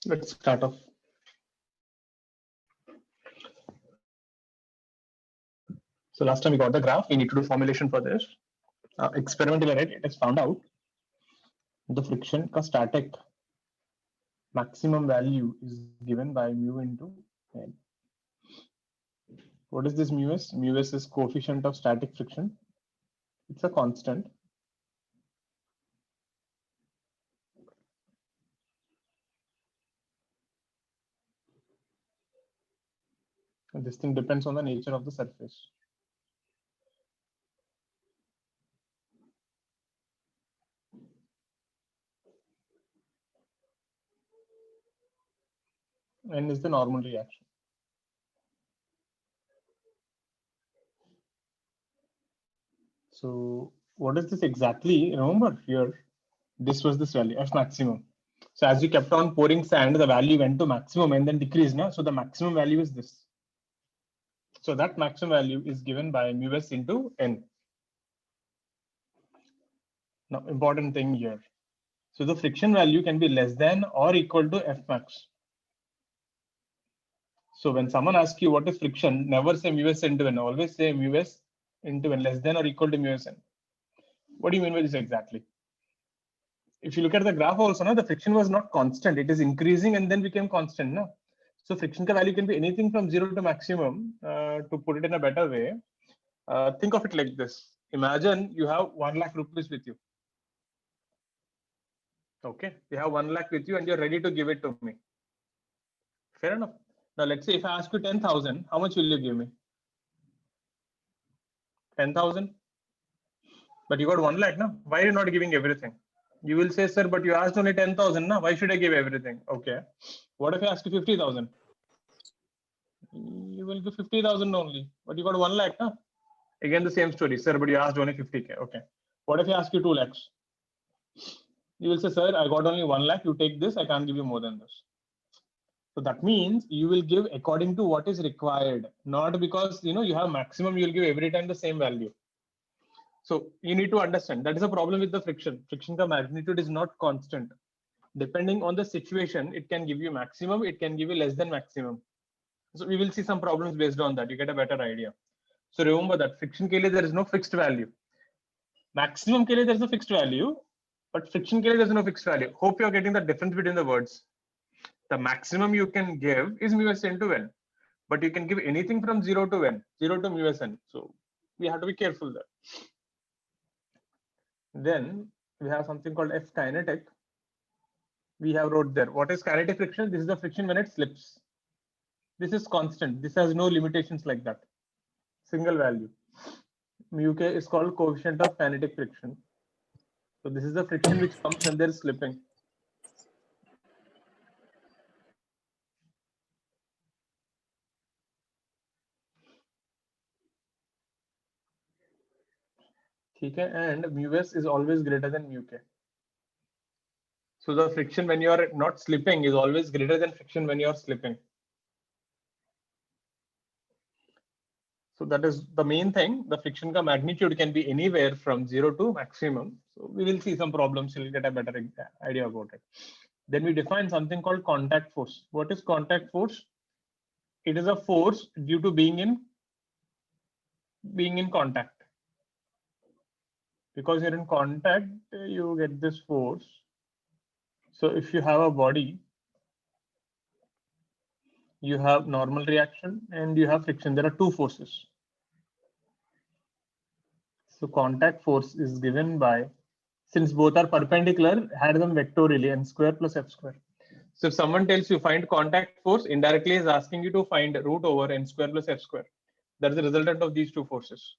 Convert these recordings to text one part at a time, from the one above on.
Let's start off. So last time we got the graph, we need to do formulation for this. Experimentally, right, it is found out the friction का static maximum value is given by mu into N. What is this mu s? Mu s is coefficient of static friction. It's a constant. And this thing depends on the nature of the surface. N is the normal reaction. So what is this exactly? Remember here, this was this value F maximum. So as you kept on pouring sand, the value went to maximum and then decreased. No? So the maximum value is this. So that maximum value is given by mu s into N. Now, important thing here. So the friction value can be less than or equal to F max. So when someone asks you what is friction, never say mu s into N. Always say mu s into N less than or equal to mu s N. What do you mean by this exactly? If you look at the graph also, no, the friction was not constant. It is increasing and then became constant. No? So friction value can be anything from 0 to maximum. To put it in a better way, think of it like this. Imagine you have 1 lakh rupees with you. Okay, you have 1 lakh with you and you're ready to give it to me. Fair enough. Now let's say if I ask you 10,000, how much will you give me? 10,000. But you got 1 lakh, no? Why are you not giving everything? You will say, sir, but you asked only 10,000, no? Why should I give everything? Okay. What if I ask you 50,000? You will give 50,000 only, but you got 1 lakh, no? Again, the same story, sir, but you asked only 50K. Okay. What if I ask you 2 lakhs? You will say, sir, I got only 1 lakh. You take this. I can't give you more than this. So that means you will give according to what is required, not because you have maximum. You will give every time the same value. So you need to understand that is a problem with the friction. Friction ka magnitude is not constant. Depending on the situation, it can give you maximum. It can give you less than maximum. So we will see some problems based on that. You get a better idea. So remember that friction ke liye there is no fixed value. Maximum ke liye there is a fixed value, but friction ke liye there is no fixed value. Hope you are getting the difference between the words. The maximum you can give is mu s into N, but you can give anything from 0 to N, 0 to mu s N. So we have to be careful there. Then we have something called F kinetic. We have wrote there. What is kinetic friction? This is the friction when it slips. This is constant. This has no limitations like that. Single value. Mu k is called coefficient of kinetic friction. So this is the friction which comes when there is slipping. Okay, and mu s is always greater than mu k. So the friction when you are not slipping is always greater than friction when you are slipping. So that is the main thing. The friction ka magnitude can be anywhere from 0 to maximum. So we will see some problems. We'll get a better idea about it. Then we define something called contact force. What is contact force? It is a force due to being in contact. Because you're in contact, you get this force. So if you have a body, you have normal reaction and you have friction. There are two forces. So contact force is given by, since both are perpendicular, add them vectorially, n square plus f square. So if someone tells you find contact force, indirectly is asking you to find root over n square plus f square. That is the resultant of these two forces.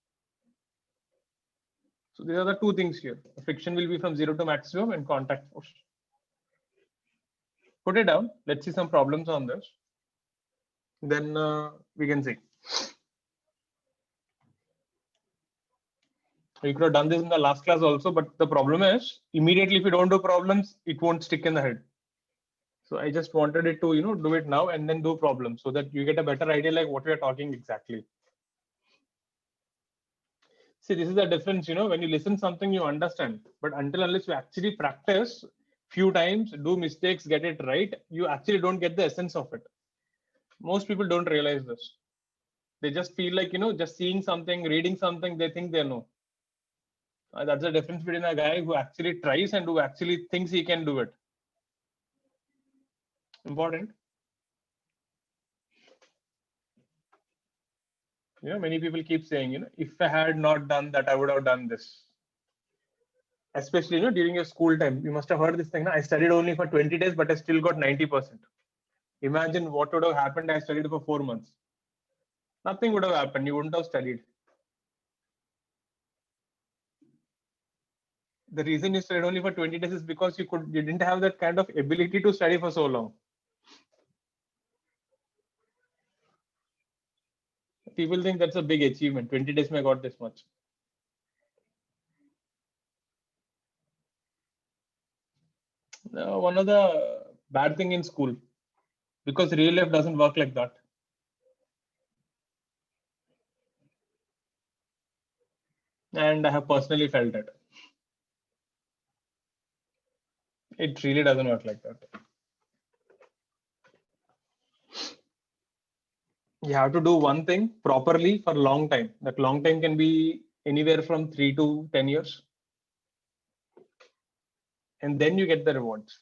So these are the two things here. Friction will be from 0 to maximum and contact force. Put it down. Let's see some problems on this. Then we can see. You could have done this in the last class also, but the problem is immediately if you don't do problems, it won't stick in the head. So I just wanted it to do it now and then do problems so that you get a better idea like what we are talking exactly. See, this is the difference, when you listen something you understand, but until unless you actually practice, few times, do mistakes, get it right, you actually don't get the essence of it. Most people don't realize this. They just feel like, just seeing something, reading something, they think they know. That's the difference between a guy who actually tries and who actually thinks he can do it. Important. Many people keep saying, if I had not done that, I would have done this. Especially, during your school time, you must have heard this thing. I studied only for 20 days, but I still got 90%. Imagine what would have happened. I studied for 4 months. Nothing would have happened. You wouldn't have studied. The reason you studied only for 20 days is because you didn't have that kind of ability to study for so long. People think that's a big achievement. 20 days may got this much. One of the bad thing in school, because real life doesn't work like that. And I have personally felt it. It really doesn't work like that. You have to do one thing properly for a long time. That long time can be anywhere from 3 to 10 years. And then you get the rewards.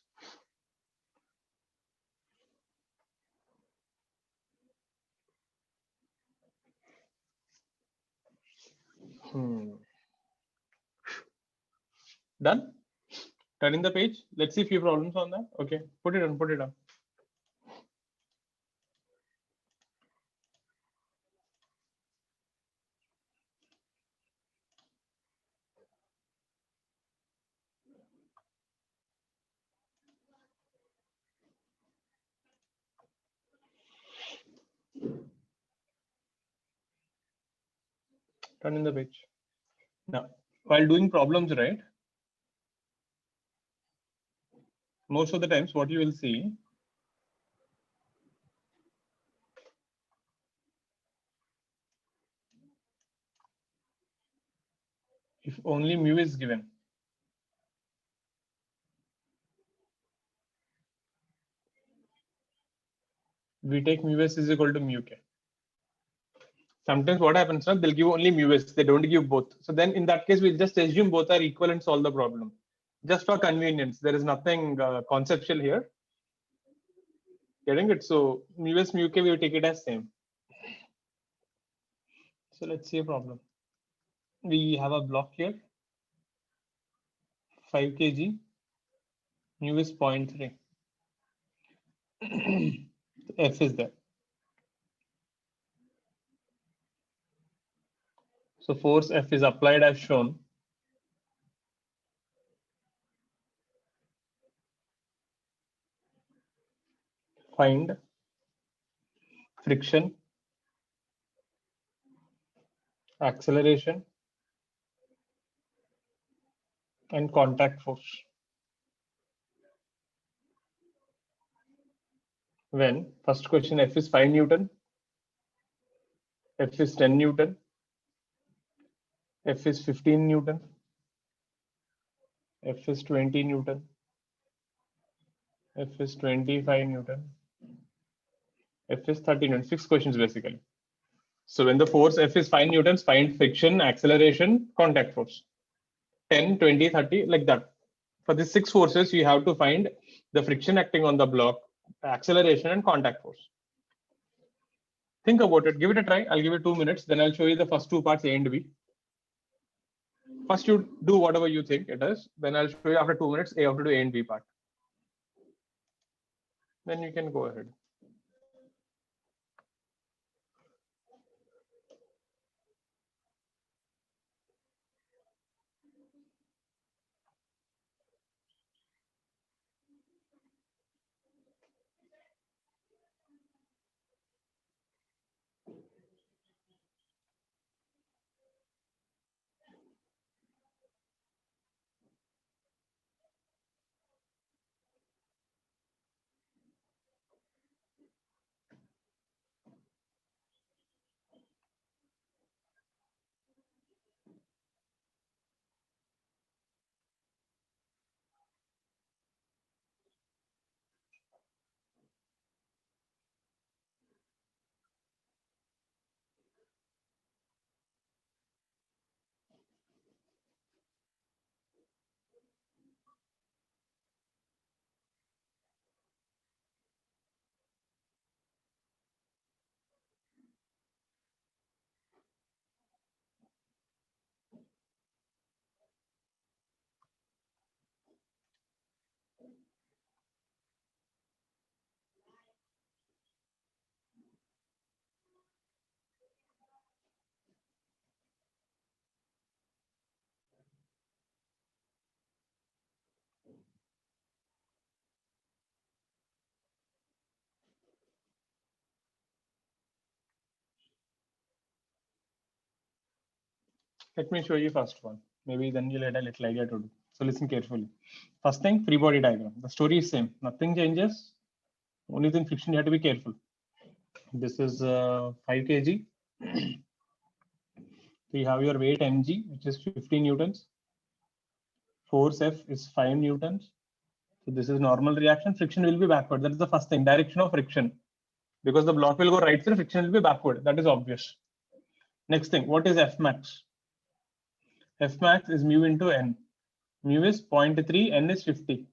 Done? Turning the page. Let's see a few problems on that. Okay, put it on, put it on. Turn in the page. Now, while doing problems, right? Most of the times, what you will see, if only mu is given, we take mu s is equal to mu k. Sometimes what happens, they'll give only mu s, they don't give both. So then in that case, we'll just assume both are equal and solve the problem. Just for convenience, there is nothing conceptual here. Getting it? So mu s, mu k, we will take it as same. So let's see a problem. We have a block here, 5 kg, mu is 0.3. F is there. So force F is applied as shown. Find friction, acceleration, and contact force. When first question, F is 5 Newton, F is 10 Newton, F is 15 Newton, F is 20 Newton, F is 25 Newton, F is 30 Newton. 6 questions basically. So when the force F is 5 Newtons, find friction, acceleration, contact force. 10, 20, 30, like that. For these 6 forces, you have to find the friction acting on the block, acceleration, and contact force. Think about it. Give it a try. I'll give it 2 minutes. Then I'll show you the first two parts, A and B. First, you do whatever you think it is. Then I'll show you after 2 minutes, A have to do A and B part. Then you can go ahead. Let me show you first one. Maybe then you'll get a little idea to do. So listen carefully. First thing, free body diagram. The story is same. Nothing changes. Only thing friction, you have to be careful. This is 5 kg. So you have your weight mg, which is 15 newtons. Force F is 5 newtons. So this is normal reaction. Friction will be backward. That is the first thing. Direction of friction. Because the block will go right side, friction will be backward. That is obvious. Next thing, what is F max? F max is mu into N. Mu is 0.3, N is 50.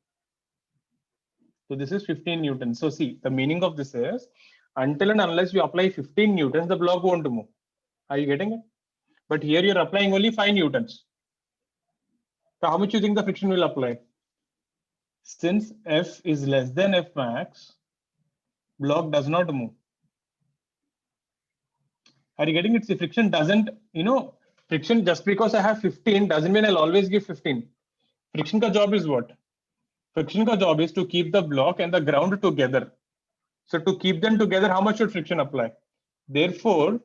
So this is 15 newtons. So see, the meaning of this is until and unless you apply 15 newtons, the block won't move. Are you getting it? But here you're applying only 5 newtons. So how much do you think the friction will apply? Since F is less than F max, block does not move. Are you getting it? See, friction doesn't, friction just because I have 15 doesn't mean I'll always give 15. Friction ka job is what? Friction ka job is to keep the block and the ground together. So to keep them together, how much should friction apply? Therefore,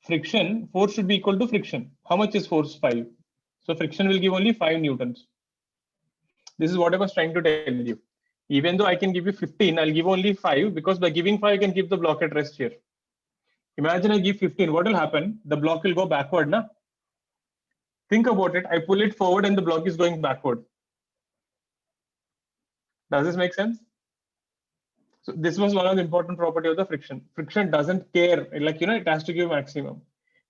friction, force should be equal to friction. How much is force? 5. So friction will give only 5 newtons. This is what I was trying to tell you. Even though I can give you 15, I'll give only 5 because by giving 5, I can keep the block at rest here. Imagine I give 15. What will happen? The block will go backward. Na? Think about it. I pull it forward and the block is going backward. Does this make sense? So this was one of the important property of the friction. Friction doesn't care. Like, it has to give maximum.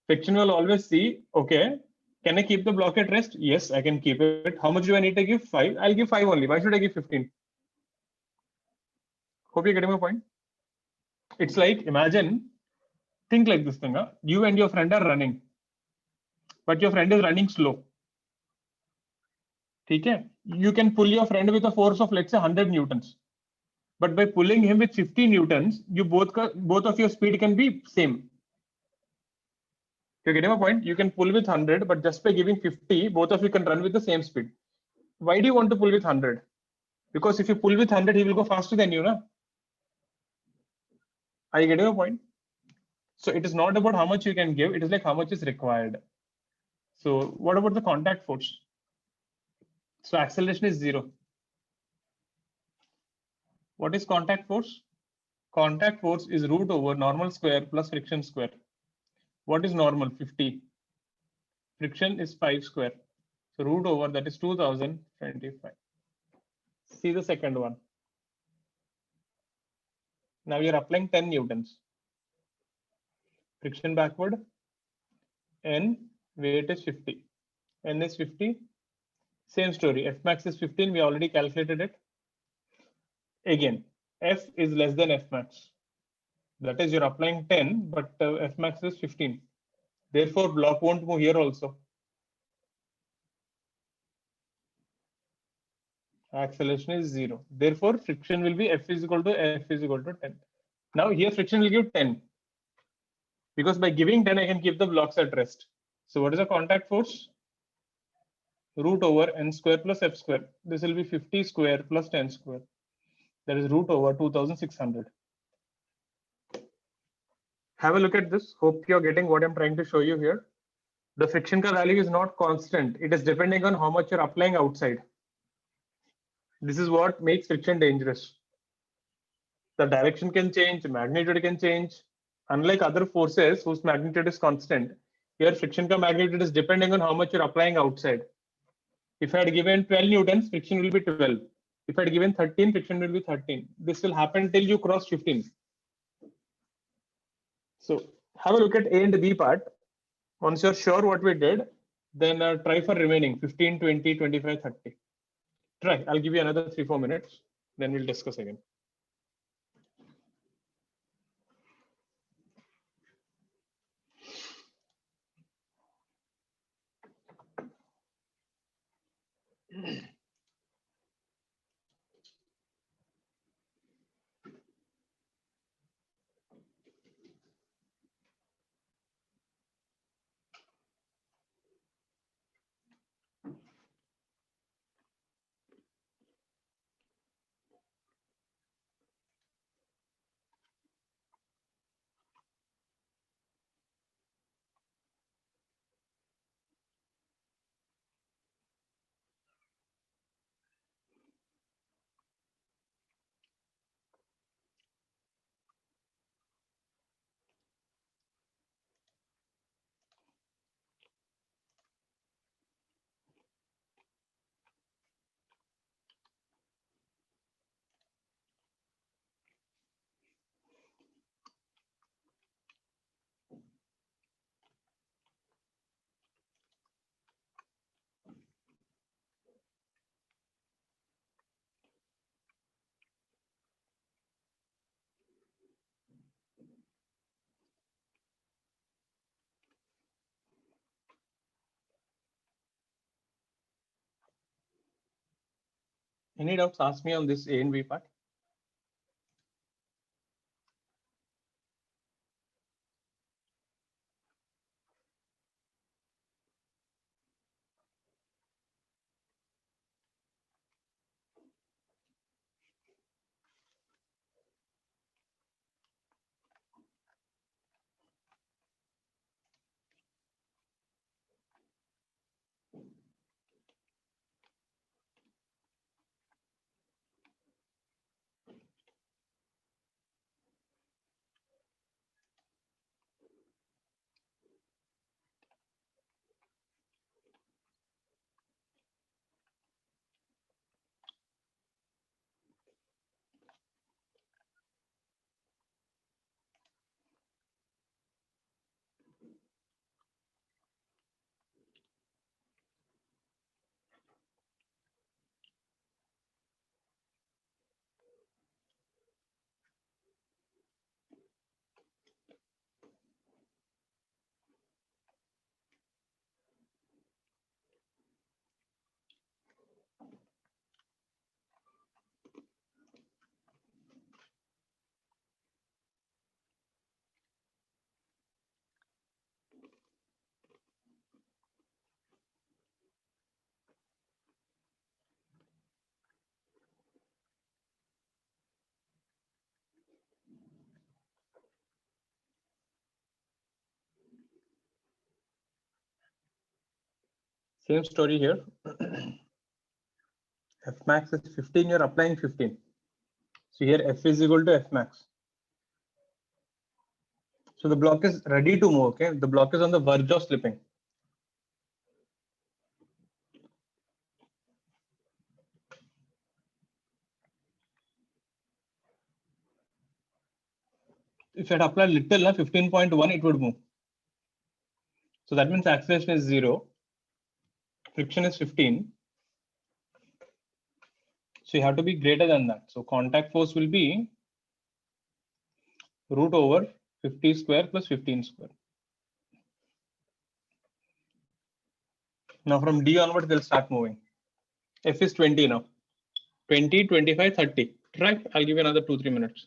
Friction will always see, okay, can I keep the block at rest? Yes, I can keep it. How much do I need to give? 5. I'll give 5 only. Why should I give 15? Hope you're getting my point. It's like, imagine, think like this thing. You and your friend are running, but your friend is running slow. Okay? You can pull your friend with a force of, let's say, 100 newtons. But by pulling him with 50 newtons, you both of your speed can be same. You're getting my point? You can pull with 100, but just by giving 50, both of you can run with the same speed. Why do you want to pull with 100? Because if you pull with 100, he will go faster than you, na? Are you getting my point? So it is not about how much you can give, it is like how much is required. So what about the contact force? So acceleration is 0. What is contact force? Contact force is root over normal square plus friction square. What is normal? 50. Friction is 5 square. So root over, that is 2025. See the second one. Now you're applying 10 newtons. Friction backward. N, weight is 50. N is 50. Same story. F max is 15. We already calculated it. Again, F is less than F max. That is, you're applying 10, but F max is 15. Therefore, block won't move here also. Acceleration is 0. Therefore, friction will be F is equal to 10. Now here friction will give 10. Because by giving 10, I can keep the blocks at rest. So what is the contact force? Root over N square plus F square. This will be 50 square plus 10 square. That is root over 2600. Have a look at this. Hope you're getting what I'm trying to show you here. The friction ka value is not constant. It is depending on how much you're applying outside. This is what makes friction dangerous. The direction can change, magnitude can change. Unlike other forces whose magnitude is constant, here friction ka magnitude is depending on how much you're applying outside. If I had given 12 newtons, friction will be 12. If I had given 13, friction will be 13. This will happen till you cross 15. So have a look at A and B part. Once you're sure what we did, then try for remaining 15, 20, 25, 30. Try. I'll give you another 3-4 minutes. Then we'll discuss again. Any doubts? Ask me on this A and B part. Same story here. F max is 15, you're applying 15. So here F is equal to F max. So the block is ready to move, okay? The block is on the verge of slipping. If I had applied little, 15.1, it would move. So that means acceleration is 0. Friction is 15. So you have to be greater than that. So contact force will be root over 50 square plus 15 square. Now from D onward, they'll start moving. F is 20 now. 20, 25, 30. Right? I'll give you another 2-3 minutes.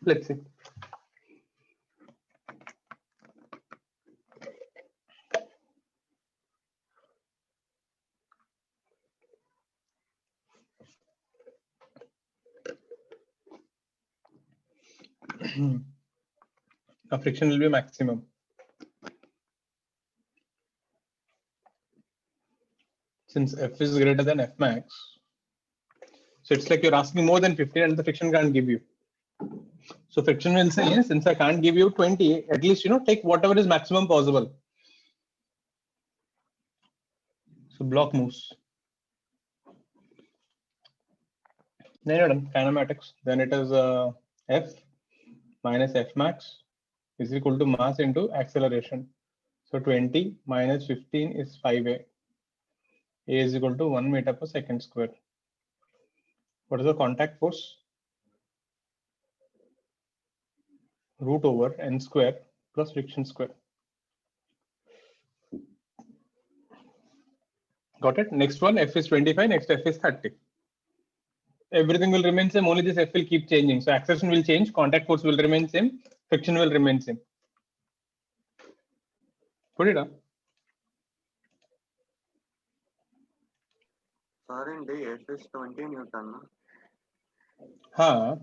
Let's see. The friction will be maximum. Since F is greater than F max, so it's like you're asking more than 15 and the friction can't give you. So friction will say, since I can't give you 20, at least, take whatever is maximum possible. So block moves. Then you're done, kinematics. Then it is F minus F max is equal to mass into acceleration. So 20 minus 15 is 5a. A is equal to 1 meter per second square. What is the contact force? Root over n square plus friction square. Got it? Next one, F is 25, next F is 30. Everything will remain same, only this F will keep changing. So acceleration will change, contact force will remain same, friction will remain same. Put it up. Sir, in D, F is 20 Newton. No? Huh.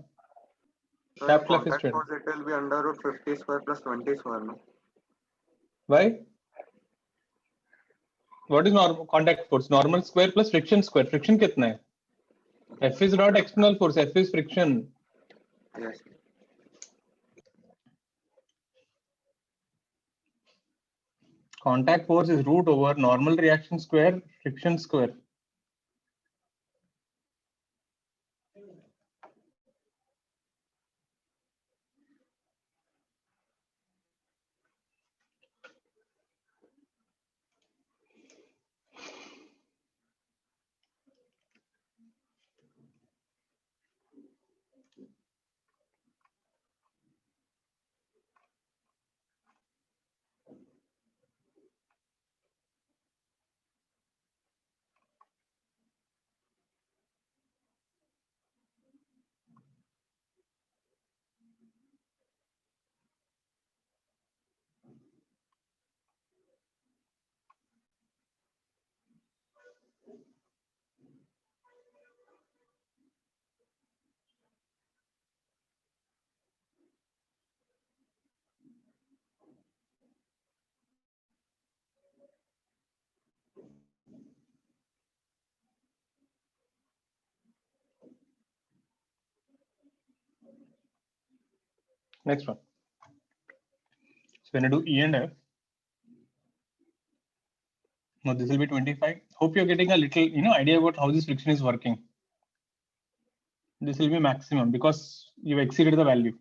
So Shaft in left is contact 20. force, it will be under root 50 square plus 20 square. No? Why? What is normal contact force? Normal square plus friction square. Friction kitna hai? F is not external force, F is friction. Yes. Contact force is root over normal reaction square, friction square. Next one. So when I do E and F, now this will be 25. Hope you're getting a little, idea about how this friction is working. This will be maximum because you've exceeded the value.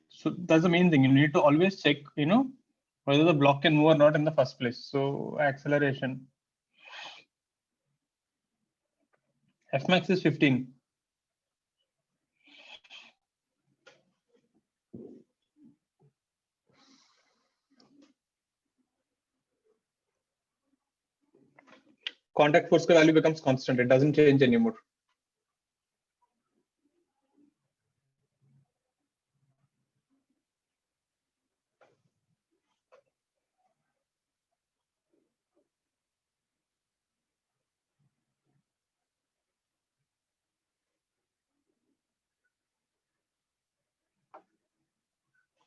So that's the main thing. You need to always check, whether the block can move or not in the first place. So acceleration. F max is 15. Contact force value becomes constant. It doesn't change anymore.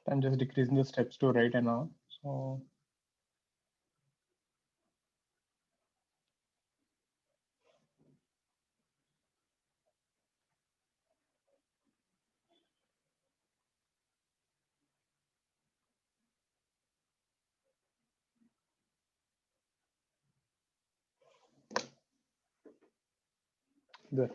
I'm just decreasing the steps to right and now. So there.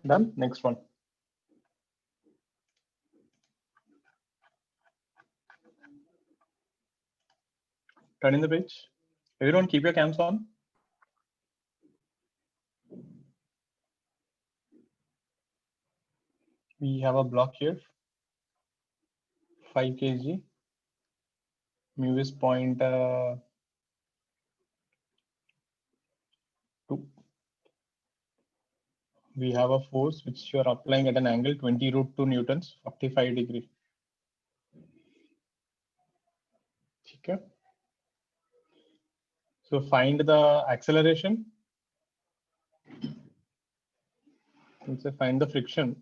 Done. Next one. Turn in the page. Everyone keep your cams on. We have a block here. 5 kg. Mu is 0.2. We have a force which you are applying at an angle 20 root 2 newtons, 45 degree. Okay. So find the acceleration. Let's say find the friction,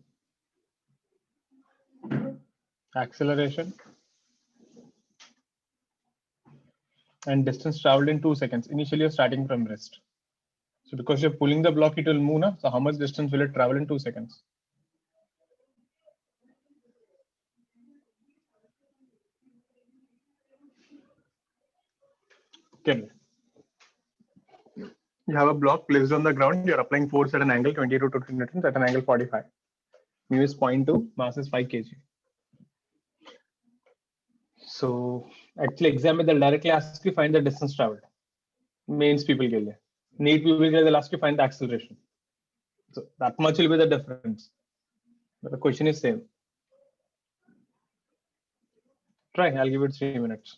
acceleration, and distance traveled in 2 seconds. Initially, you're starting from rest. So because you're pulling the block, it will move. Na? So how much distance will it travel in 2 seconds? Okay. You have a block placed on the ground. You're applying force at an angle 20 to 20 newtons at an angle 45. Mu is 0.2. Mass is 5 kg. So actually, exam will directly ask you find the distance traveled. Mains people ke liye. Need people ke liye they'll ask you find the acceleration. So that much will be the difference. But the question is same. Try. I'll give it 3 minutes.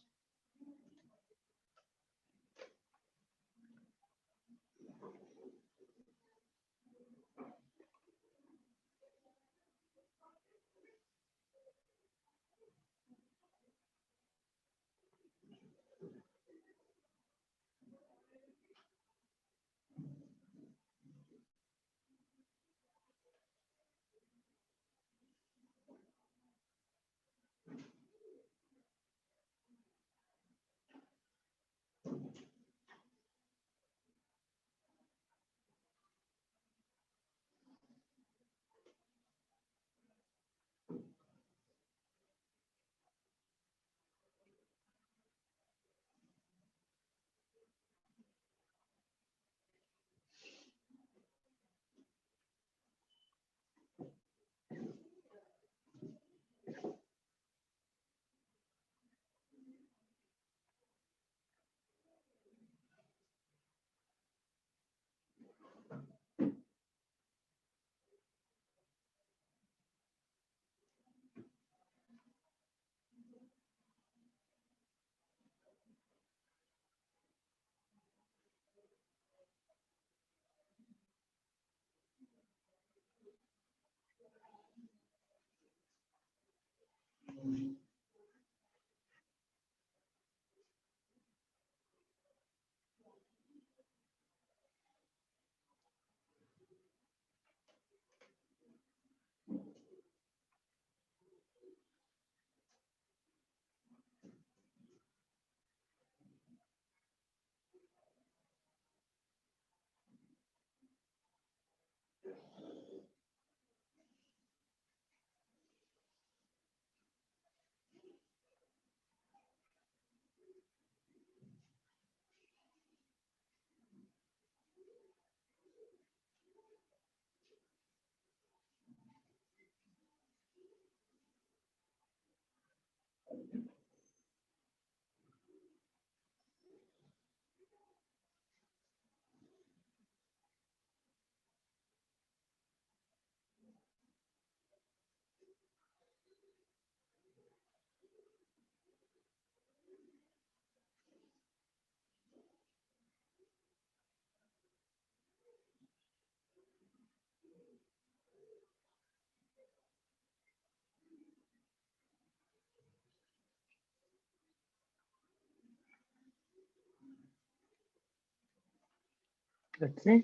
Let's see.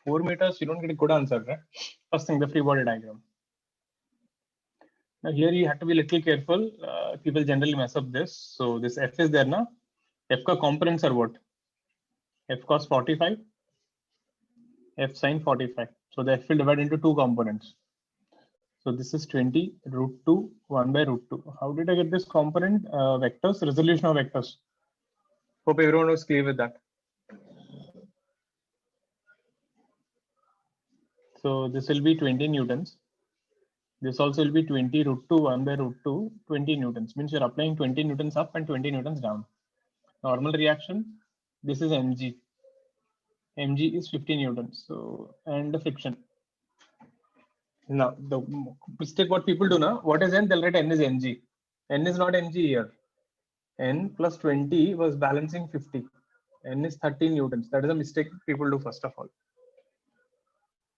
4 meters, you don't get a good answer, right? First thing, the free body diagram. Now here you have to be a little careful. People generally mess up this. So this F is there now. F ka components are what? F cos 45, F sin 45. So the F will divide into 2 components. So this is 20 root 2, 1 by root 2. How did I get this component? Vectors, resolution of vectors. Hope everyone was clear with that. So this will be 20 newtons. This also will be 20 root 2 1 by root 2, 20 newtons. Means you're applying 20 newtons up and 20 newtons down. Normal reaction, this is mg. Mg is 50 newtons. So, and the friction. Now, the mistake what people do now, what is n? They'll write n is mg. N is not mg here. N plus 20 was balancing 50. N is 13 newtons. That is a mistake people do first of all.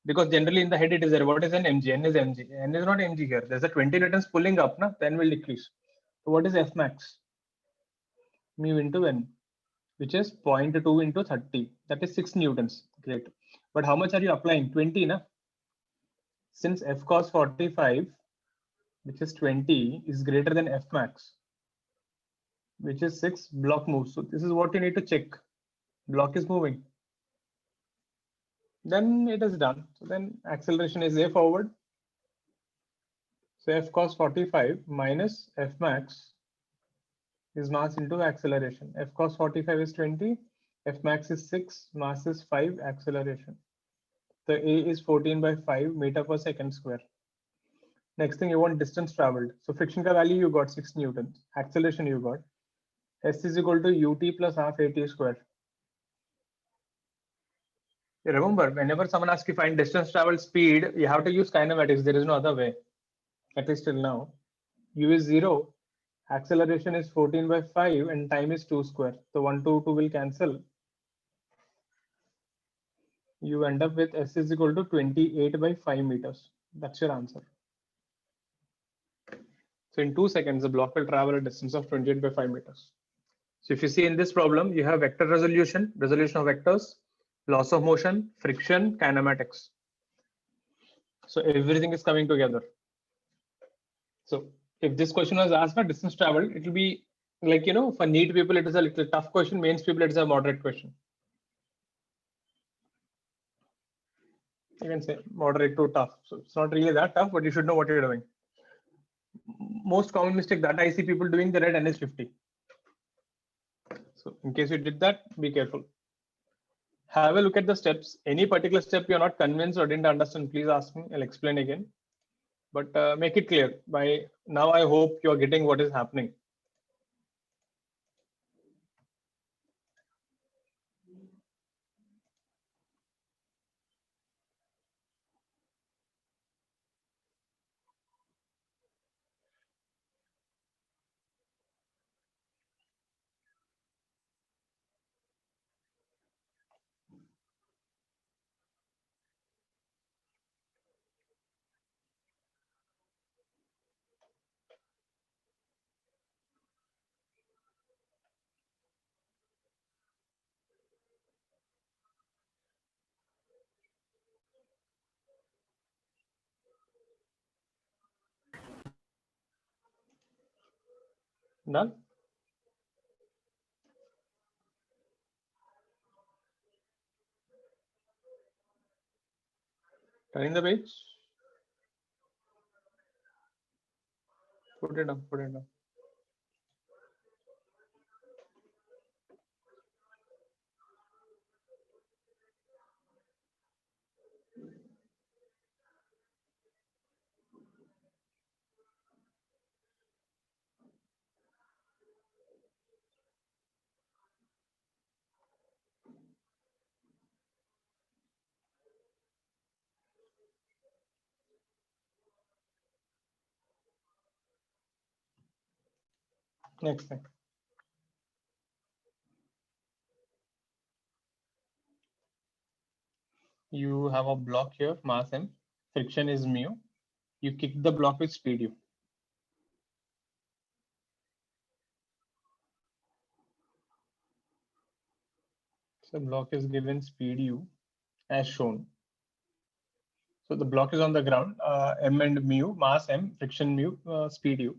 Because generally in the head it is there. What is an mg? N is mg. N is not mg here. There's a 20 newtons pulling up, na? Then will decrease. So what is F max? Mu into N, which is 0.2 into 30. That is 6 newtons. Great. But how much are you applying? 20, na? Since F cos 45, which is 20, is greater than F max, which is 6, block moves. So this is what you need to check. Block is moving. Then it is done. So then acceleration is A forward. So F cos 45 minus F max is mass into acceleration. F cos 45 is 20, F max is 6, mass is 5, acceleration. So A is 14 by 5 meter per second square. Next thing you want distance traveled. So friction ka value you got 6 newtons. Acceleration you got. S is equal to ut plus half at square. Remember, whenever someone asks you find distance traveled speed, you have to use kinematics. There is no other way. At least till now. U is 0. Acceleration is 14 by 5 and time is 2 square. So 1, 2, 2 will cancel. You end up with S is equal to 28 by 5 meters. That's your answer. So in 2 seconds, the block will travel a distance of 28 by 5 meters. So if you see in this problem, you have vector resolution of vectors, loss of motion, friction, kinematics. So everything is coming together. So if this question was asked for distance traveled, it will be like, for NEET people, it is a little tough question. Mains people, it is a moderate question. You can say moderate to tough. So it's not really that tough, but you should know what you're doing. Most common mistake that I see people doing, they write N is 50. So in case you did that, be careful. Have a look at the steps. Any particular step you're not convinced or didn't understand, please ask me. I'll explain again. But make it clear. By now, I hope you're getting what is happening. Done? Turning the page. Put it down, put it down. Next thing. You have a block here, mass M, friction is mu. You kick the block with speed u. So block is given speed u as shown. So the block is on the ground, M and mu, mass M, friction mu, speed u.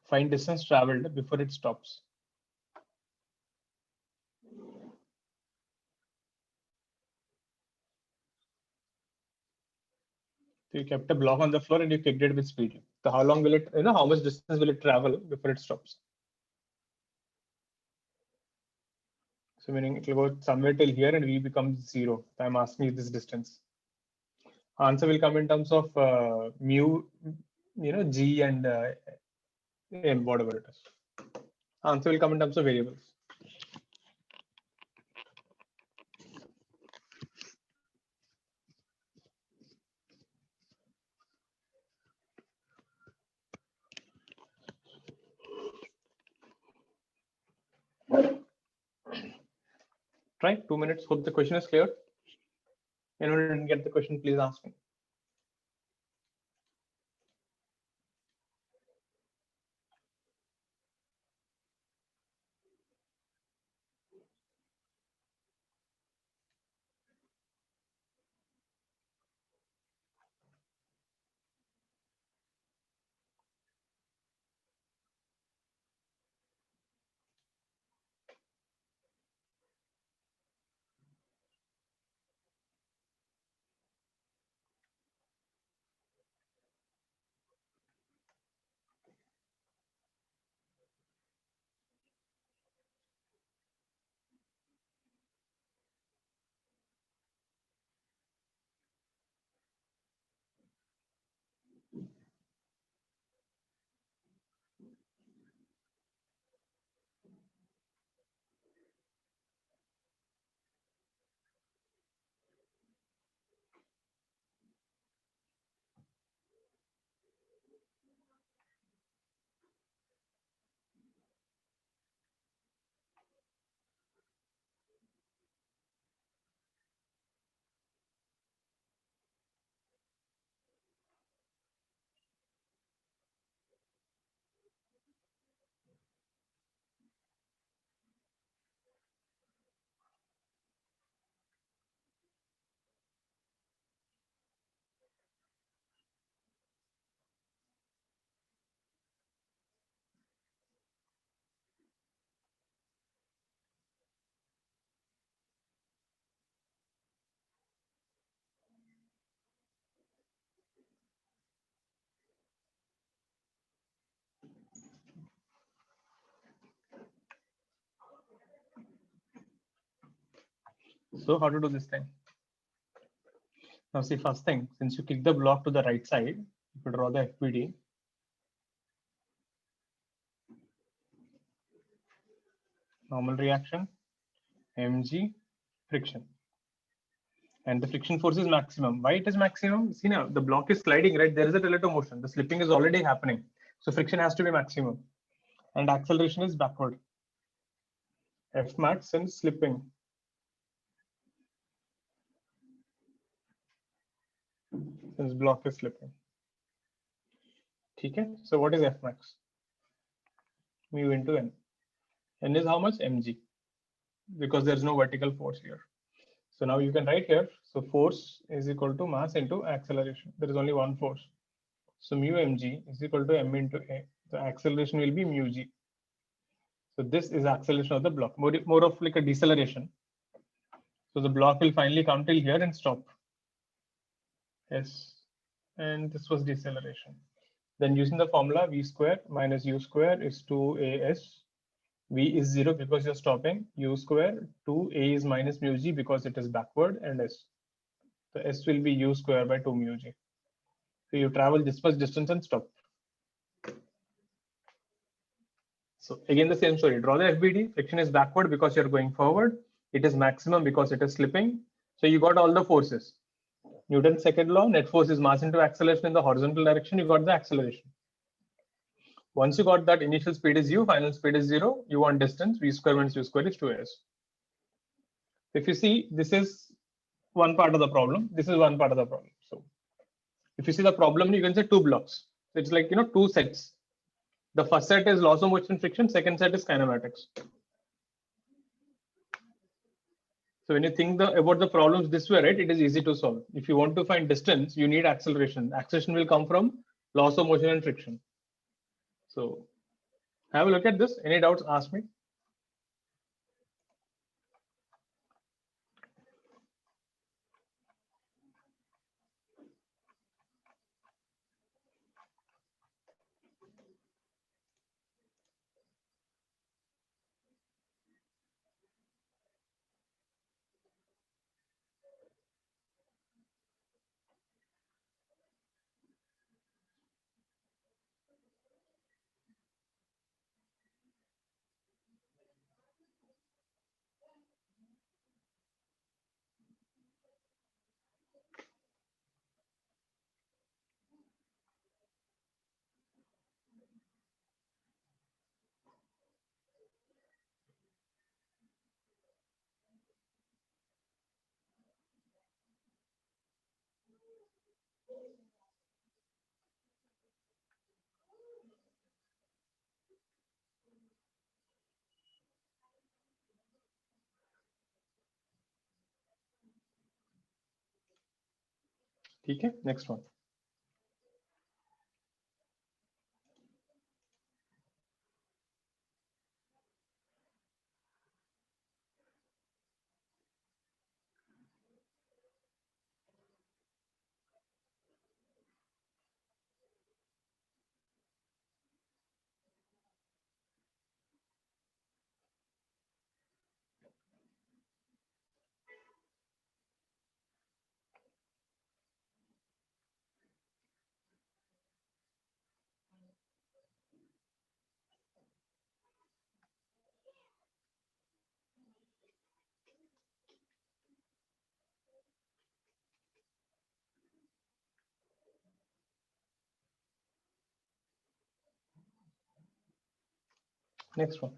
Find distance traveled before it stops. So you kept a block on the floor and you kicked it with speed. So how long will it, how much distance will it travel before it stops? So meaning it will go somewhere till here and v becomes 0. So I'm asking you this distance. Answer will come in terms of mu, g and m, whatever it is. Answer will come in terms of variables. Try 2 minutes. Hope the question is clear. Anyone who didn't get the question, please ask me. So how to do this thing? Now see, first thing, since you kick the block to the right side, if you draw the FPD, normal reaction, mg, friction. And the friction force is maximum. Why it is maximum? See now, the block is sliding, right? There is a relative motion. The slipping is already happening. So friction has to be maximum. And acceleration is backward. F max and slipping. Since block is slipping. Okay. So what is F max? Mu into N. N is how much? Mg. Because there's no vertical force here. So now you can write here. So force is equal to mass into acceleration. There is only one force. So mu mg is equal to m into a. The acceleration will be mu g. So this is acceleration of the block, more of like a deceleration. So the block will finally come till here and stop. Yes. And this was deceleration. Then using the formula v square minus u square is 2as. V is 0 because you're stopping. U square 2a is minus mu g because it is backward, and s. So s will be u square by 2 mu g. So you travel this much distance and stop. So again, the same story. Draw the FBD. Friction is backward because you're going forward. It is maximum because it is slipping. So you got all the forces. Newton's second law, net force is mass into acceleration in the horizontal direction. You got the acceleration. Once you got that initial speed is u, final speed is 0, you want distance, v square minus u square is 2s. If you see, this is one part of the problem. This is one part of the problem. So if you see the problem, you can say two blocks. So it's like, two sets. The first set is loss of motion friction. Second set is kinematics. So when you think about the problems this way, right, it is easy to solve. If you want to find distance, you need acceleration. Acceleration will come from loss of motion and friction. So have a look at this. Any doubts, ask me. ठीक है, next one. Next one.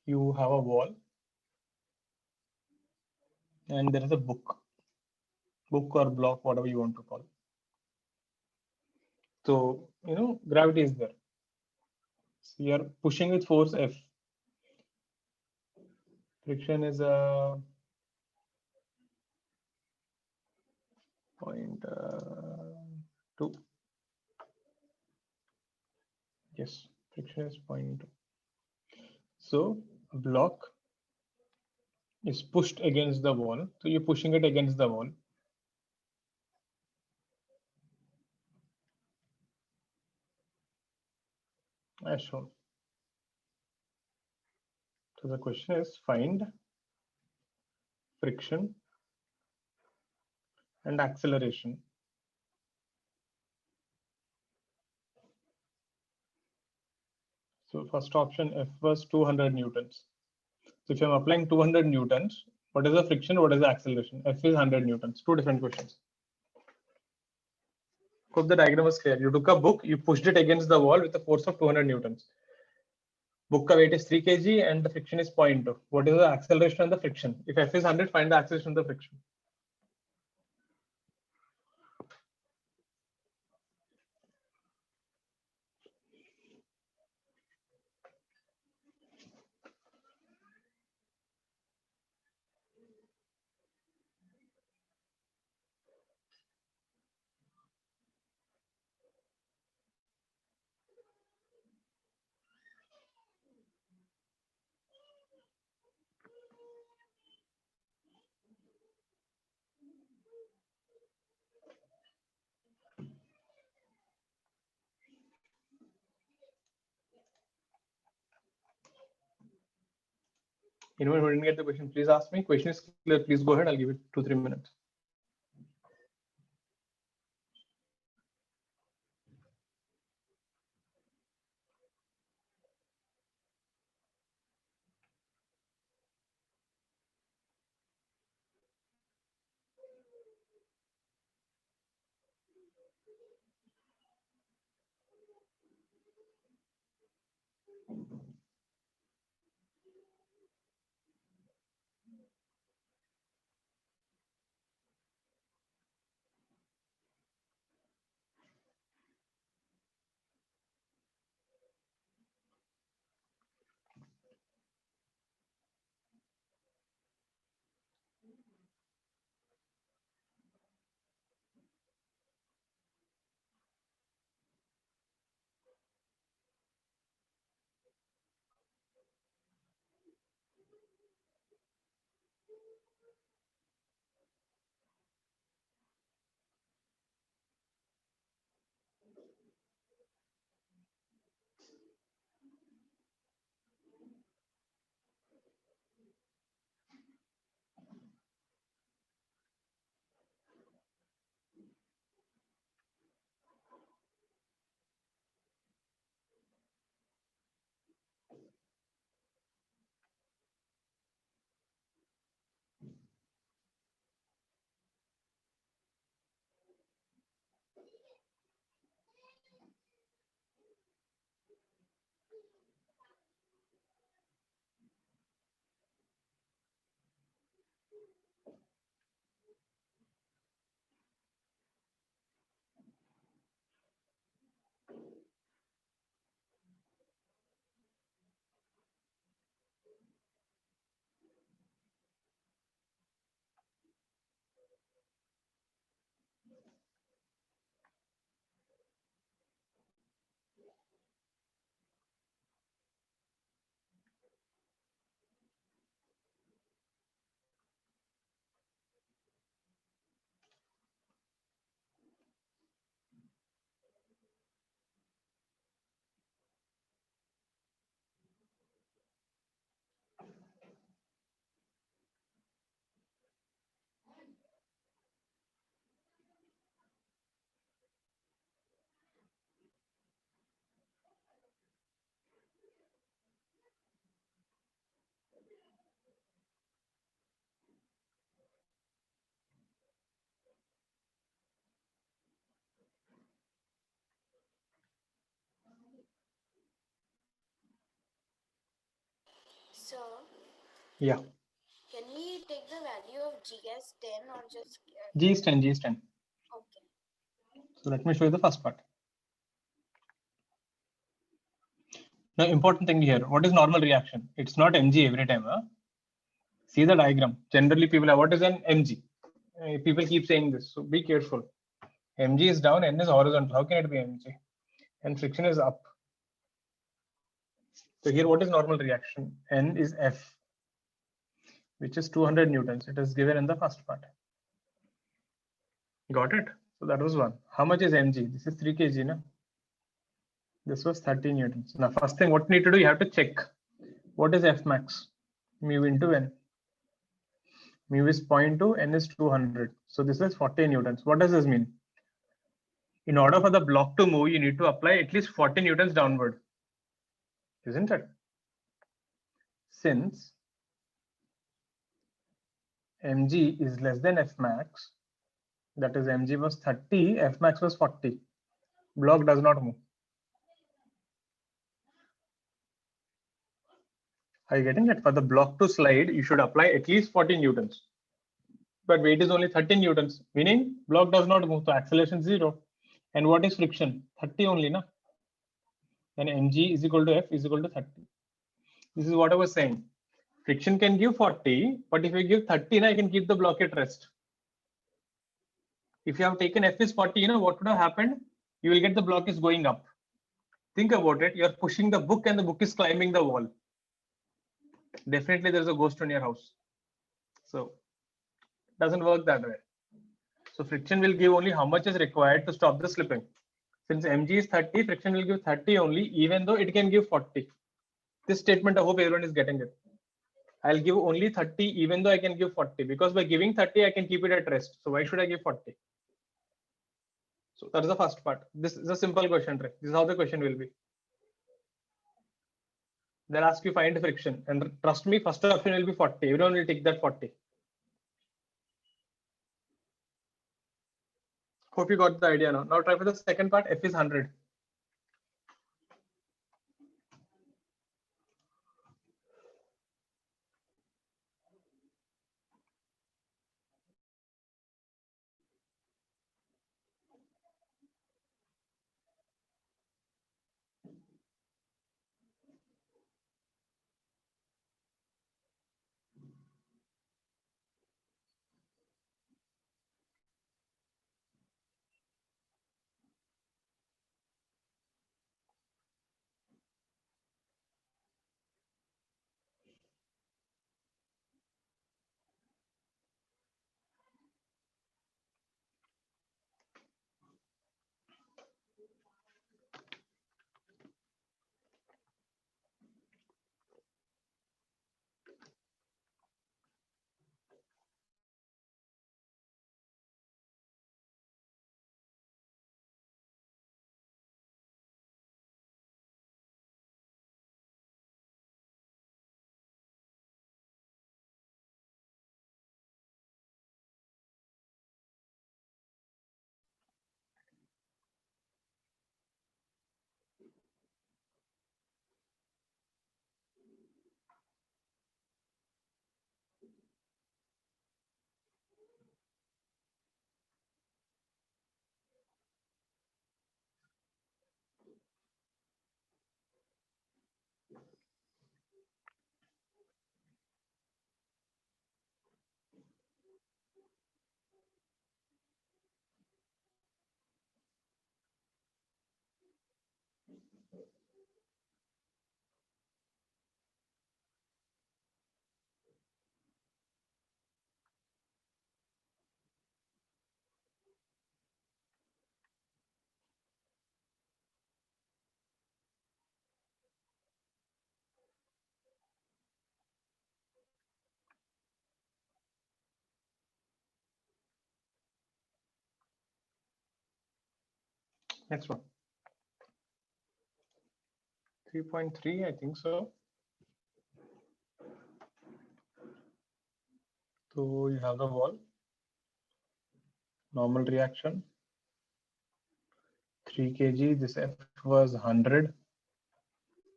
You have a wall and there is a book or block, whatever you want to call. So, gravity is there. So you are pushing with force F. Friction is a 0.2. Yes, friction is 0.2. So a block is pushed against the wall. So you're pushing it against the wall. As shown. So the question is find friction and acceleration. So first option F was 200 newtons. So if I'm applying 200 newtons, what is the friction? What is the acceleration? F is 100 newtons. Two different questions. Hope the diagram was clear. You took a book, you pushed it against the wall with a force of 200 newtons. Book ka weight is 3 kg and the friction is 0.2. What is the acceleration and the friction? If F is 100, find the acceleration and the friction. Anyone who didn't get the question, please ask me. Question is clear. Please go ahead. I'll give it 2-3 minutes. Sir, Yeah, can we take the value of G as 10 or just G is 10, G is 10. okay? So let me show you the first part. Now, important thing here, what is normal reaction? It's not mg every time. Huh? See the diagram. Generally, people are, what is an mg? People keep saying this, so be careful. Mg is down, n is horizontal. How can it be mg? And friction is up. So here, what is normal reaction? N is F, which is 200 newtons. It is given in the first part. Got it? So that was one. How much is mg? This is 3 kg, no? This was 30 newtons. Now, first thing, what you need to do, you have to check what is F max? Mu into N. Mu is 0.2, N is 200. So this is 40 newtons. What does this mean? In order for the block to move, you need to apply at least 40 newtons downward, isn't it? Since mg is less than F max, that is mg was 30, F max was 40. Block does not move. Are you getting it? For the block to slide, you should apply at least 40 newtons. But weight is only 13 newtons, meaning block does not move, so acceleration 0. And what is friction? 30 only, na? Then mg is equal to F is equal to 30. This is what I was saying. Friction can give 40, but if you give 30, I can keep the block at rest. If you have taken F is 40, what would have happened? You will get the block is going up. Think about it. You're pushing the book and the book is climbing the wall. Definitely there's a ghost in your house. So it doesn't work that way. So friction will give only how much is required to stop the slipping. Since mg is 30, friction will give 30 only, even though it can give 40. This statement, I hope everyone is getting it. I'll give only 30, even though I can give 40, because by giving 30, I can keep it at rest. So why should I give 40? So that is the first part. This is a simple question, right? This is how the question will be. They'll ask you find friction, and trust me, first option will be 40. Everyone will take that 40. Hope you got the idea now. Now try for the second part. F is 100. Next one. 3.3, I think so. So you have the wall. Normal reaction. 3 kg. This F was 100.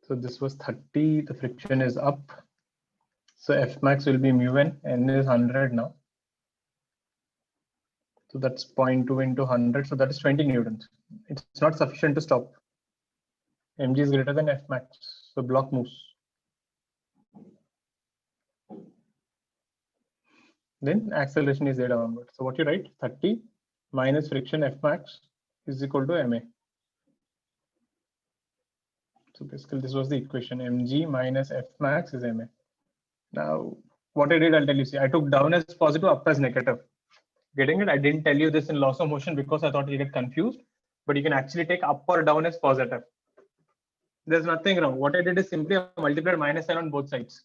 So this was 30. The friction is up. So F max will be mu n is 100 now. So that's 0.2 into 100. So that is 20 newtons. It's not sufficient to stop. Mg is greater than F max. So block moves. Then acceleration is z downward. So what you write? 30 minus friction F max is equal to ma. So basically this was the equation. Mg minus F max is ma. Now what I did, I'll tell you. See, I took down as positive, up as negative. Getting it? I didn't tell you this in laws of motion because I thought you get confused. But you can actually take up or down as positive. There's nothing wrong. What I did is simply I multiplied minus n on both sides.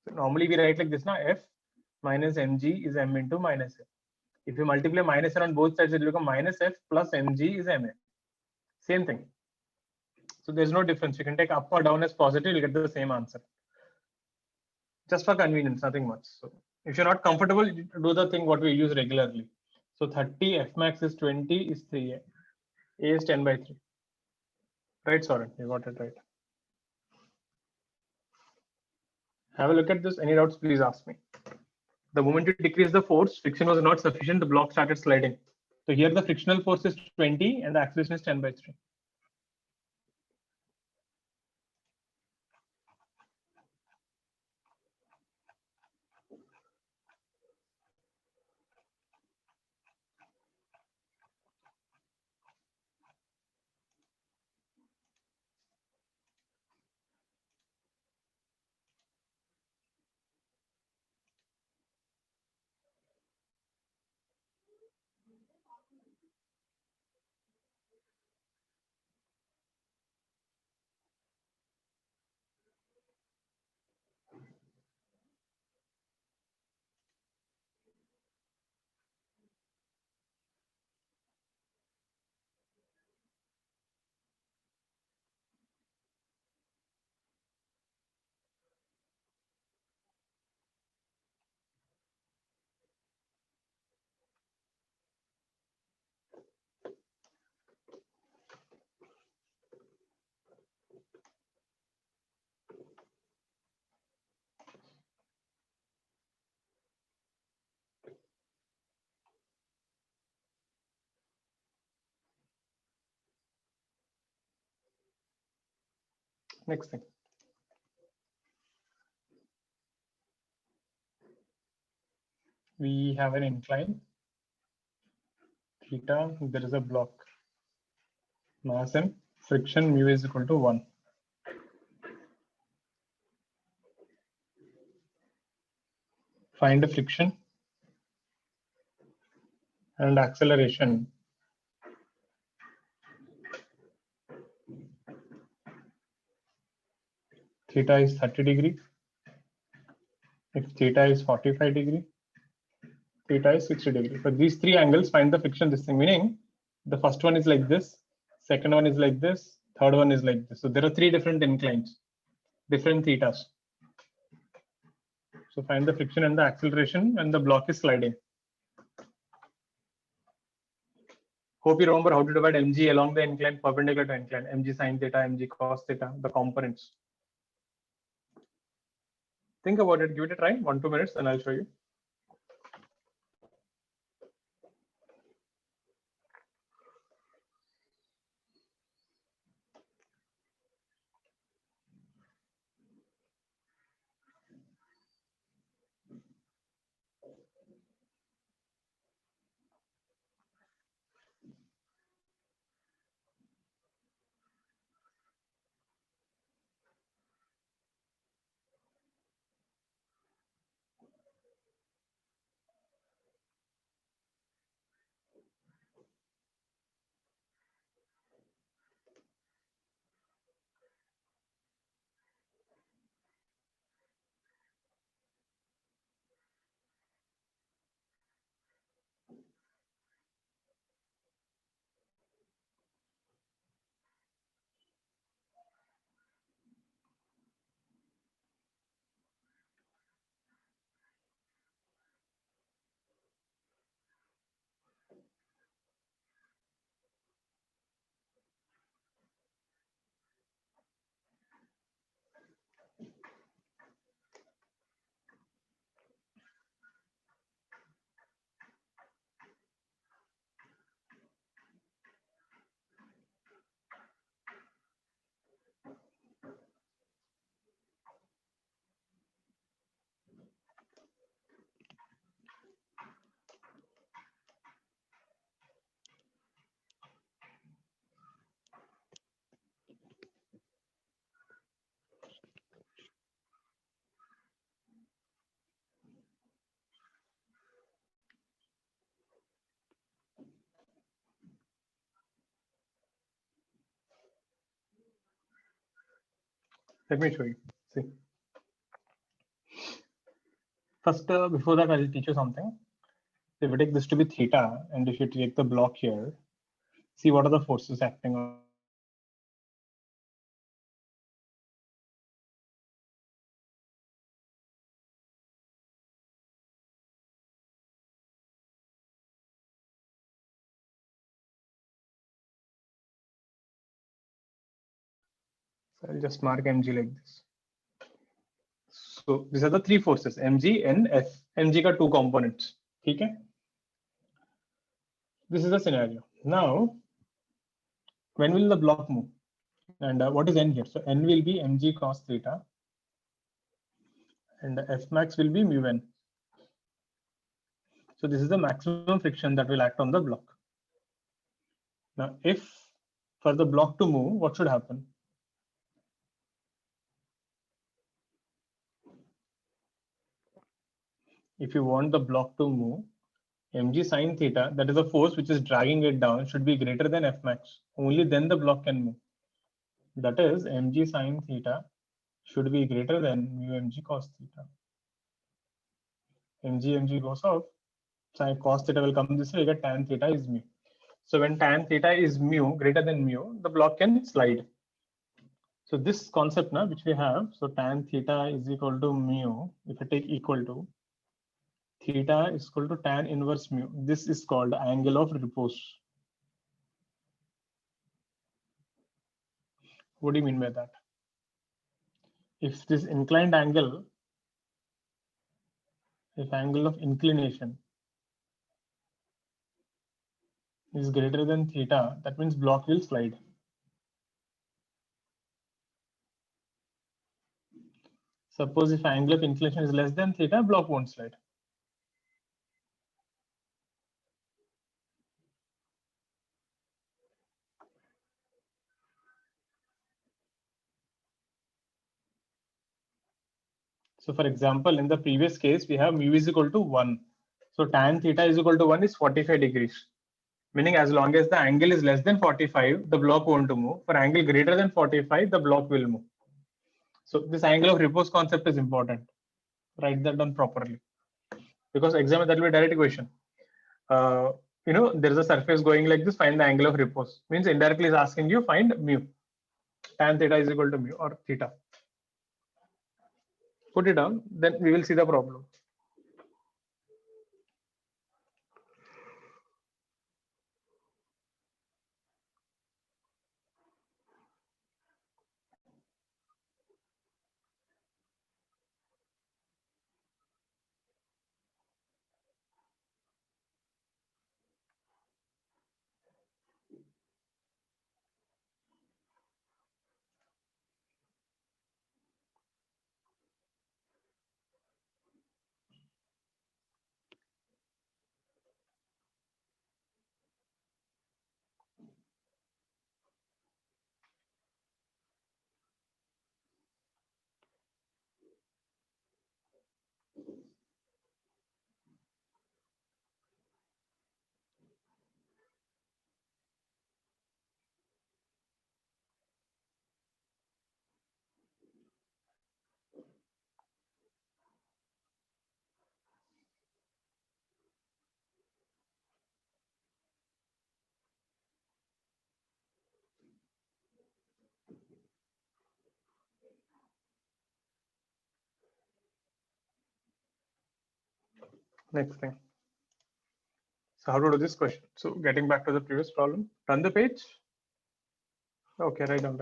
So normally we write like this now. F minus mg is m into minus f. If you multiply minus n on both sides, it will become minus f plus mg is ma. Same thing. So there's no difference. You can take up or down as positive, you get the same answer. Just for convenience, nothing much. So if you're not comfortable, do the thing what we use regularly. So 30 F max is 20 is 3a. A is 10 by 3. Right, Soren? You got it right. Have a look at this. Any doubts, please ask me. The moment you decrease the force, friction was not sufficient, the block started sliding. So here the frictional force is 20 and the acceleration is 10 by 3. Next thing. We have an incline. Theta, there is a block. Mass m, friction mu is equal to 1. Find the friction and acceleration. Theta is 30 degree. If theta is 45 degree, theta is 60 degree. For these three angles, find the friction this thing, meaning the first one is like this, second one is like this, third one is like this. So there are three different inclines, different thetas. So find the friction and the acceleration when the block is sliding. Hope you remember how to divide mg along the incline perpendicular to incline. Mg sin theta, mg cos theta, the components. Think about it, give it a try, 1-2 minutes, and I'll show you. Let me show you. See. First, before that, I'll teach you something. If we take this to be theta, and if you take the block here, see what are the forces acting on. So I'll just mark mg like this. So these are the three forces, mg and f. mg got two components. Okay. This is the scenario. Now, when will the block move? And what is n here? So n will be mg cos theta, and f max will be mu n. So this is the maximum friction that will act on the block. Now, if for the block to move, what should happen? If you want the block to move, mg sine theta, that is the force which is dragging it down, should be greater than f max. Only then the block can move. That is, mg sine theta should be greater than mu mg cos theta. mg goes off, sine cos theta will come this way, get tan theta is mu. So when tan theta is mu greater than mu, the block can slide. So this concept now, which we have, so tan theta is equal to mu. If I take equal to, theta is equal to tan inverse mu. This is called angle of repose. What do you mean by that? If this inclined angle, if angle of inclination is greater than theta, that means block will slide. Suppose if angle of inclination is less than theta, block won't slide. So for example, in the previous case, we have mu is equal to 1. So tan theta is equal to 1 is 45 degrees. Meaning as long as the angle is less than 45, the block won't move. For angle greater than 45, the block will move. So this angle of repose concept is important. Write that down properly. Because exam that will be a direct equation. There is a surface going like this, find the angle of repose. Means indirectly is asking you find mu. Tan theta is equal to mu or theta. Put it down, then we will see the problem. Next thing. So how to do this question? So getting back to the previous problem, run the page. Okay, write down.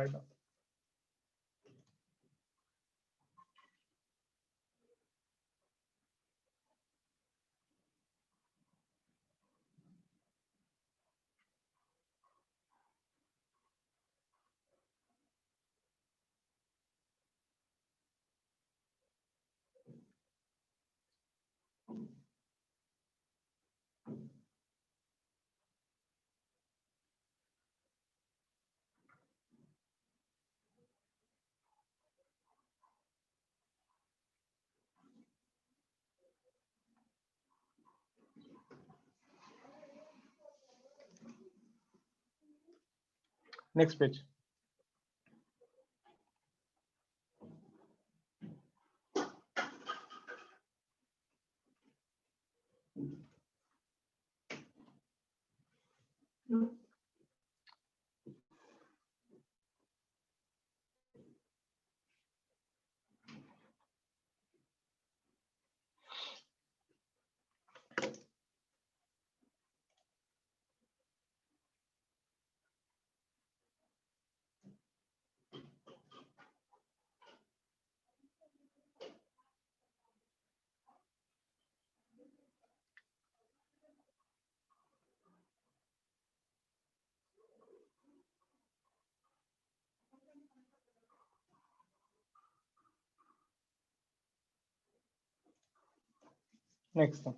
Next page. Next thing.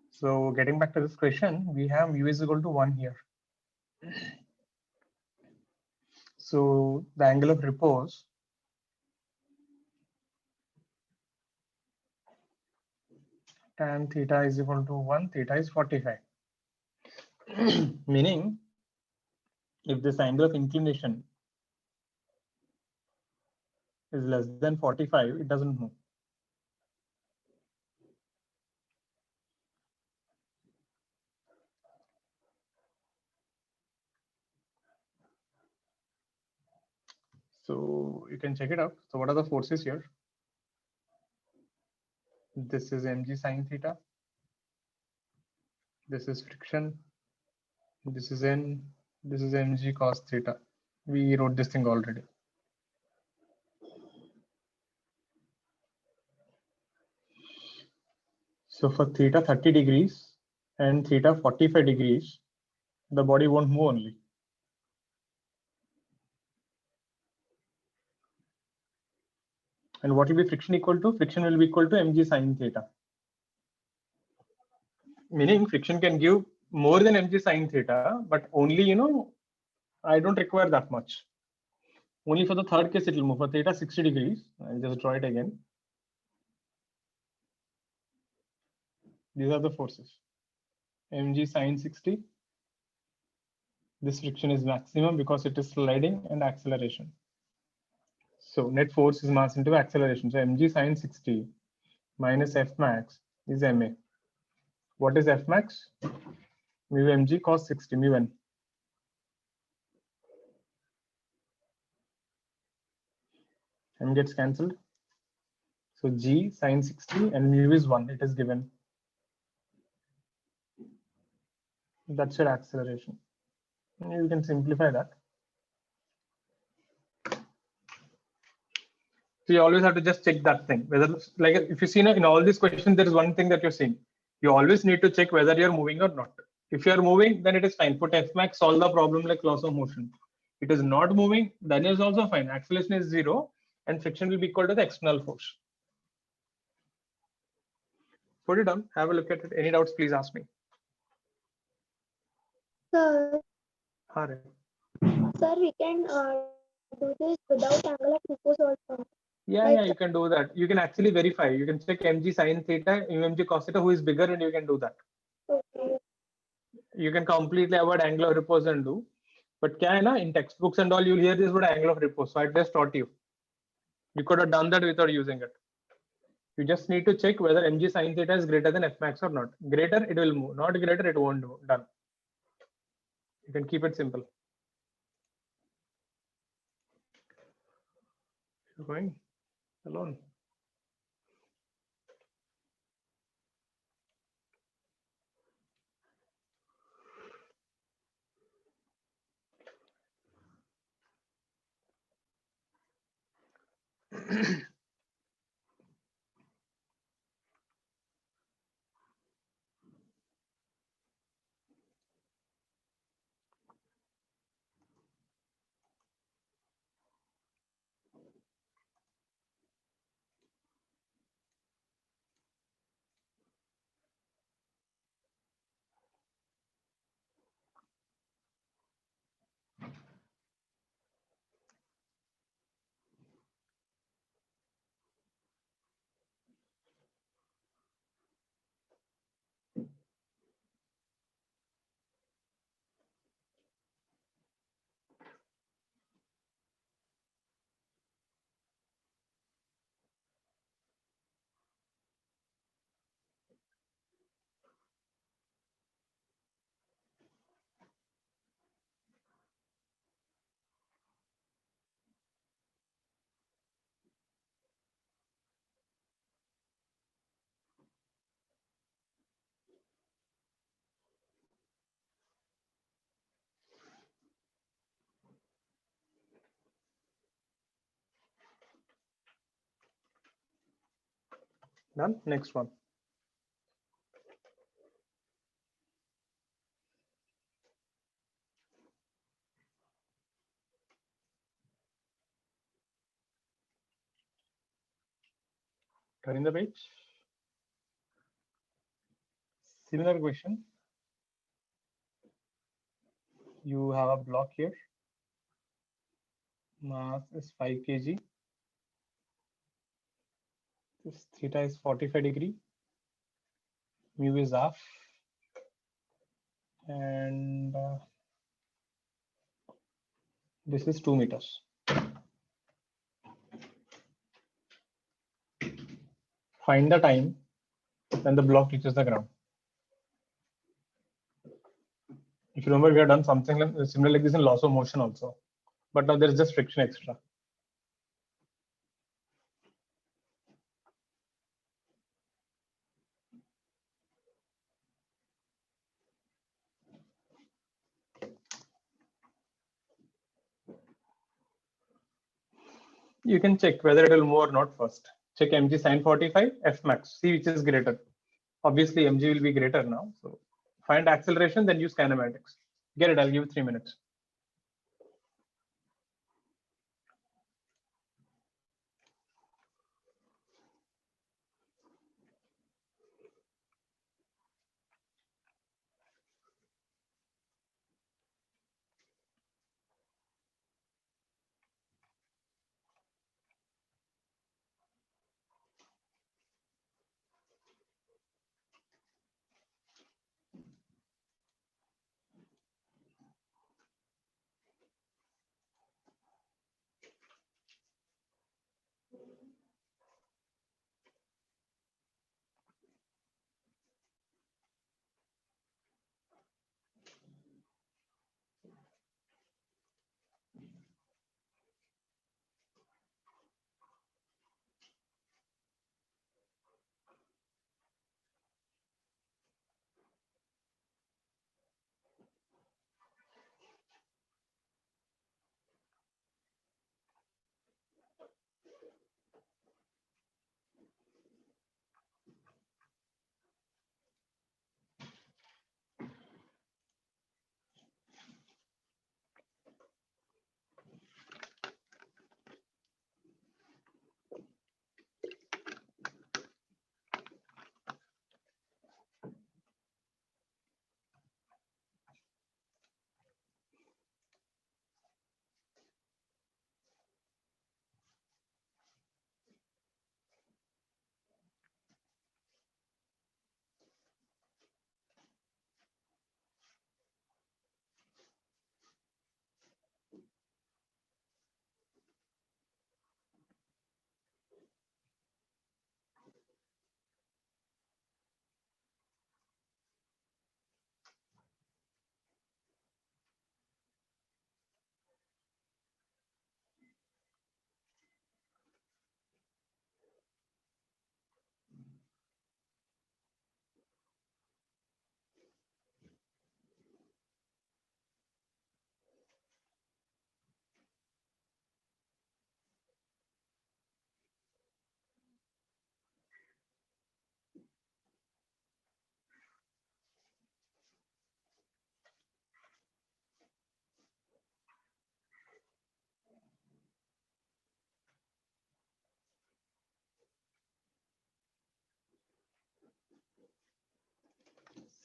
So getting back to this question, we have u is equal to 1 here. So the angle of repose tan theta is equal to 1, theta is 45. Meaning, if this angle of inclination is less than 45, it doesn't move. So you can check it out. So what are the forces here? This is mg sine theta. This is friction. This is n. This is mg cos theta. We wrote this thing already. So for theta 30 degrees and theta 45 degrees, the body won't move only. And what will be friction equal to? Friction will be equal to mg sine theta. Meaning friction can give more than mg sine theta, but only, I don't require that much. Only for the third case it will move. For theta 60 degrees, I'll just draw it again. These are the forces. Mg sine 60. This friction is maximum because it is sliding and acceleration. So net force is mass into acceleration. So mg sine 60 minus F max is ma. What is F max? Mu mg cos 60, mu n. M gets cancelled. So g sine 60 and mu is 1. It is given. That's your acceleration. You can simplify that. So you always have to just check that thing. Whether, like, if you see in all these questions, there is one thing that you're seeing. You always need to check whether you're moving or not. If you're moving, then it is fine. Put F max, solve the problem like laws of motion. It is not moving, then is also fine. Acceleration is 0 and friction will be equal to the external force. Put it down, have a look at it. Any doubts, please ask me. Sir, Hare. sir, we can do this without angle of repose also. Yeah, you can do that. You can actually verify. You can check mg sine theta, mg cos theta, who is bigger, and you can do that. Okay. You can completely avoid angle of repose and do. But in textbooks and all, you'll hear this word angle of repose. So I just taught you. You could have done that without using it. You just need to check whether mg sine theta is greater than F max or not. Greater, it will move. Not greater, it won't move. Done. You can keep it simple. You're going alone. Done. Next one. Turning the page. Similar question. You have a block here. Mass is 5 kg. This theta is 45 degree. Mu is half. And this is 2 meters. Find the time when the block reaches the ground. If you remember, we have done something similar like this in laws of motion also, but now there is just friction extra. You can check whether it will move or not first. Check mg sin 45, F max, see which is greater. Obviously, mg will be greater now. So find acceleration, then use kinematics. Get it, I'll give you 3 minutes.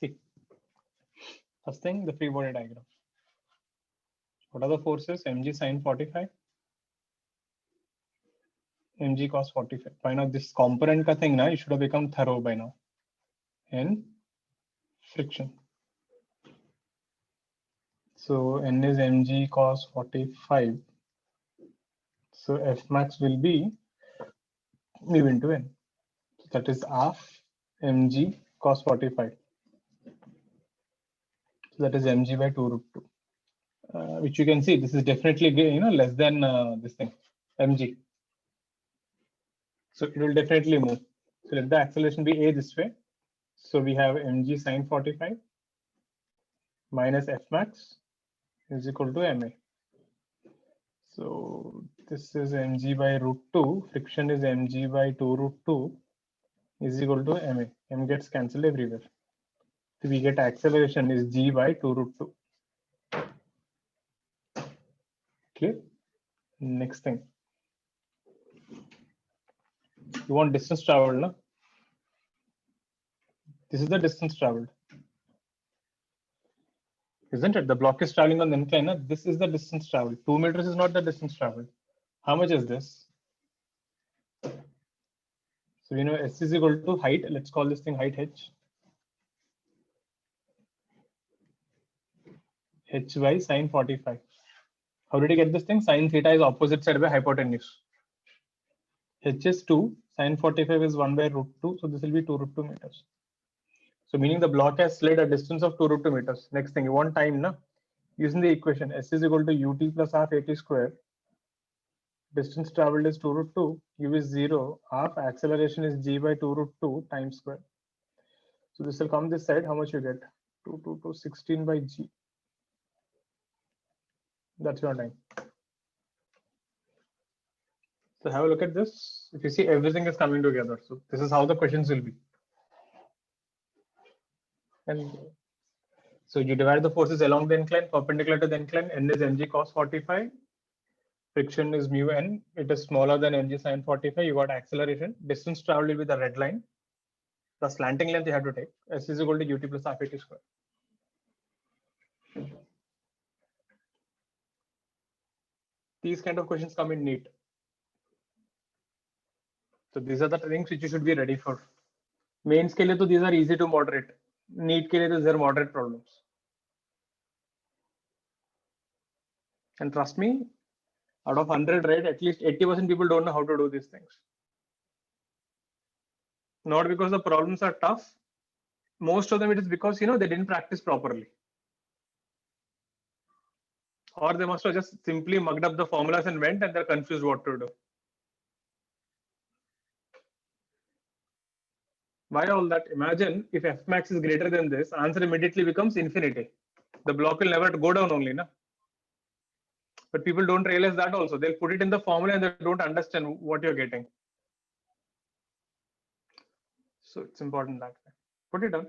See, first thing, the free body diagram. What are the forces? Mg sin 45, mg cos 45. By now, this component ka thing, na, you should have become thorough by now. And friction. So n is mg cos 45. So F max will be mu into n. So that is half mg cos 45. So that is mg by 2 root 2. Which you can see, this is definitely less than this thing, mg. So it will definitely move. So let the acceleration be a this way. So we have mg sin 45 minus F max is equal to ma. So this is mg by root 2. Friction is mg by 2 root 2 is equal to ma. M gets cancelled everywhere. So we get acceleration is g by 2 root 2. Clear? Next thing. You want distance traveled, no? This is the distance traveled. isn't it? The block is traveling on the incline. Na? This is the distance traveled. 2 meters is not the distance traveled. How much is this? So we know S is equal to height. Let's call this thing height h. H by sine 45. How did you get this thing? Sine theta is opposite side by hypotenuse. H is 2. Sine 45 is 1 by root 2. So this will be 2 root 2 meters. So meaning the block has slid a distance of 2 root 2 meters. Next thing, you want time, na? Using the equation S is equal to ut plus half at square. Distance traveled is 2 root 2. U is 0. Half acceleration is g by 2 root 2 times square. So this will come this side. How much you get? 2 16 by g. That's your time. So have a look at this. If you see, everything is coming together. So this is how the questions will be. And so you divide the forces along the incline, perpendicular to the incline. N is mg cos 45. Friction is mu n. It is smaller than mg sin 45. You got acceleration. Distance traveled will be the red line. The slanting length you have to take. S is equal to ut plus half at square. These kind of questions come in NEET. So these are the things which you should be ready for. Mains ke liye to these are easy to moderate. NEET ke liye these are moderate problems. And trust me, out of 100, right, at least 80% people don't know how to do these things. Not because the problems are tough. Most of them it is because, you know, they didn't practice properly. Or they must have just simply mugged up the formulas and went and they're confused what to do. Why all that? Imagine if f max is greater than this, answer immediately becomes infinity. The block will never go down only, na? But people don't realize that also. They'll put it in the formula and they don't understand what you're getting. So it's important that way. Put it down.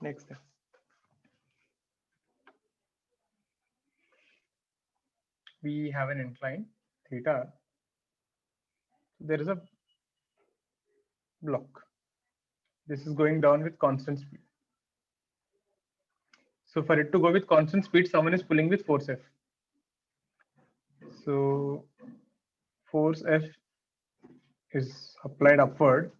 Next thing. We have an incline theta. There is a block. This is going down with constant speed. So for it to go with constant speed, someone is pulling with force F. So force F is applied upward.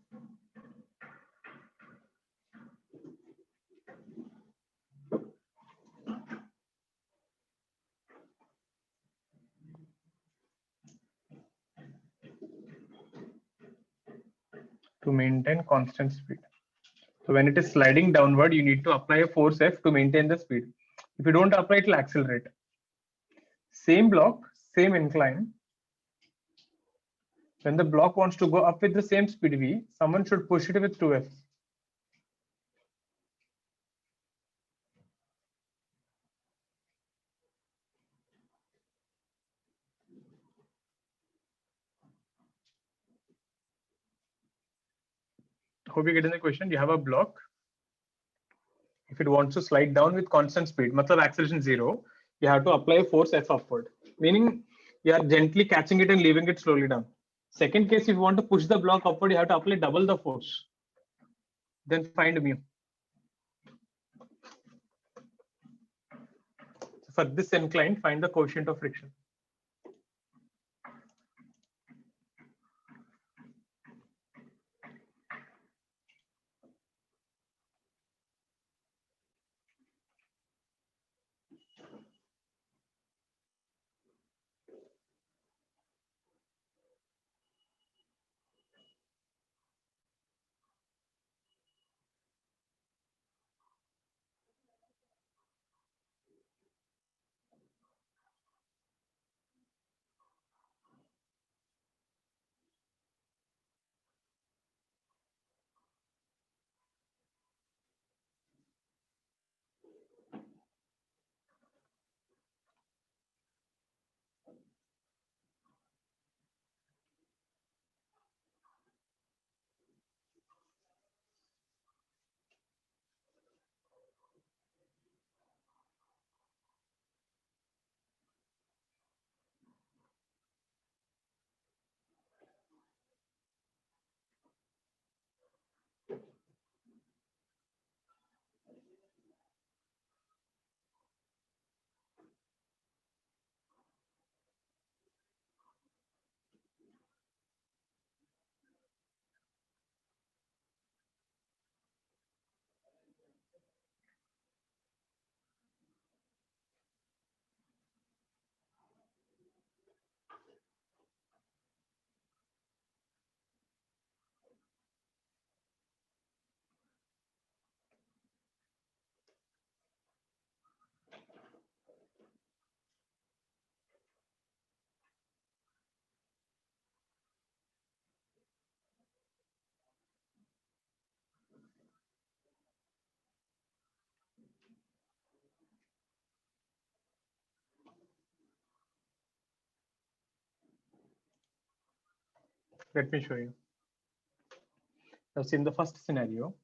To maintain constant speed. So when it is sliding downward, you need to apply a force F to maintain the speed. If you don't apply it, will accelerate. Same block, same incline. When the block wants to go up with the same speed V, someone should push it with 2F. Hope you get in the question. You have a block. If it wants to slide down with constant speed, matlab acceleration 0, you have to apply a force F upward, meaning you are gently catching it and leaving it slowly down. Second case, if you want to push the block upward, you have to apply double the force. Then find mu. So for this incline, find the coefficient of friction. Let me show you. Now, see, in the first scenario,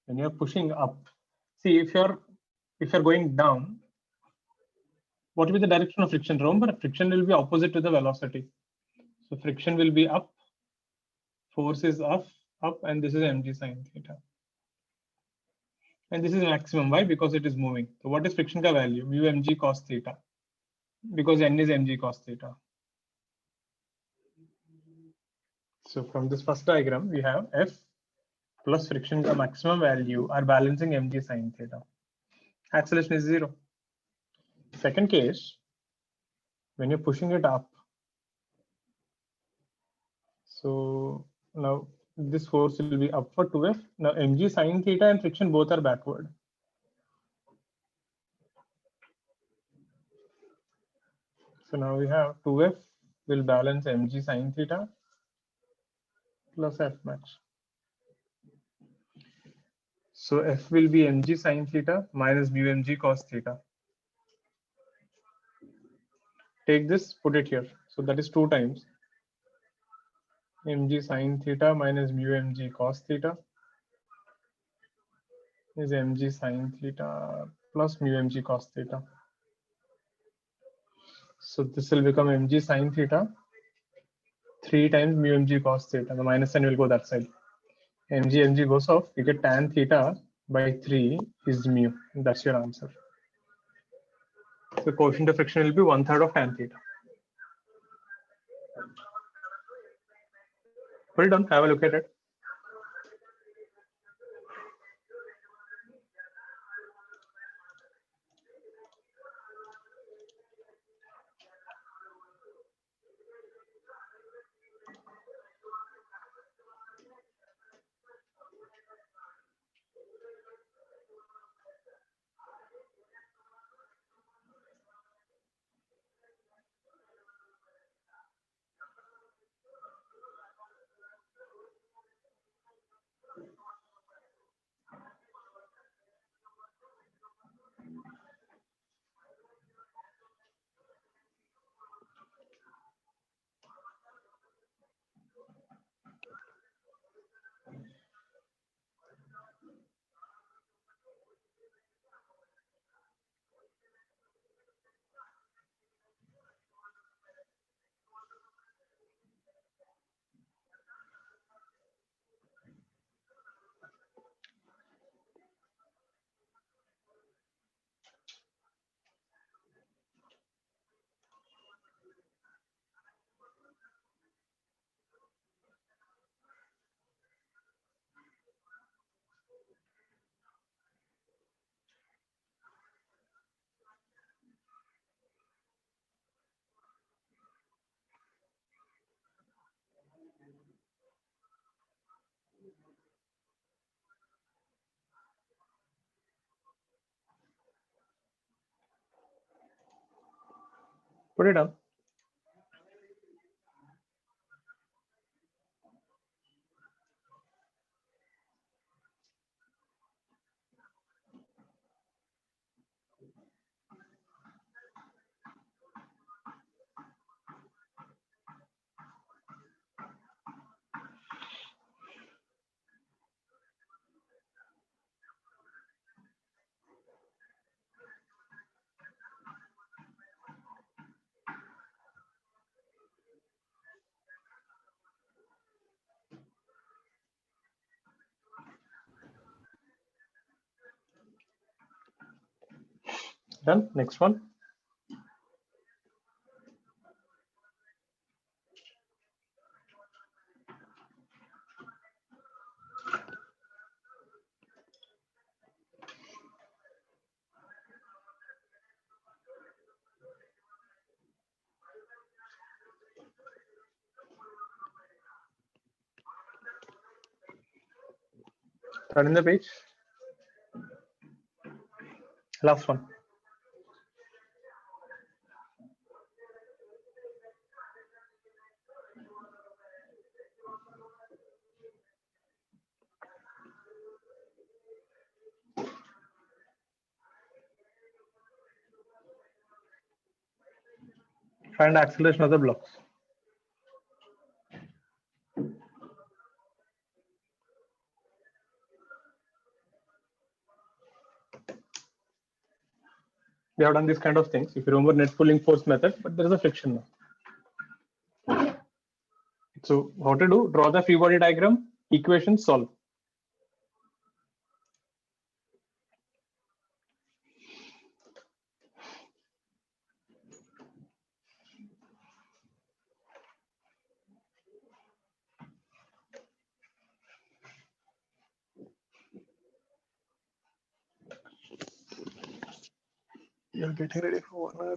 when you're pushing up, see if you're going down, what will be the direction of friction? Remember, friction will be opposite to the velocity. So friction will be up, force is up, and this is mg sine theta. And this is maximum. Why? Because it is moving. So what is friction ka value? Mu mg cos theta. Because n is mg cos theta. So from this first diagram, we have F plus friction ka maximum value are balancing mg sine theta. Acceleration is 0. Second case, when you're pushing it up, so now this force will be upward to F. Now mg sine theta and friction both are backward. So now we have 2F will balance mg sine theta plus F max. So F will be mg sine theta minus mu mg cos theta. Take this, put it here. So that is 2 times mg sine theta minus mu mg cos theta is mg sine theta plus mu mg cos theta. So this will become mg sine theta 3 times mu mg cos theta. The minus sign will go that side. Mg goes off. You get tan theta by 3 is mu. That's your answer. So coefficient of friction will be 1/3 of tan theta. Put it down. Have a look at it. Put it down. Done. Next one. Turn in the page. Last one. Find acceleration of the blocks. They have done this kind of things. If you remember net pulling force method, but there is a friction now. So how to do? Draw the free body diagram, equation, solve. You're getting ready for 1 hour.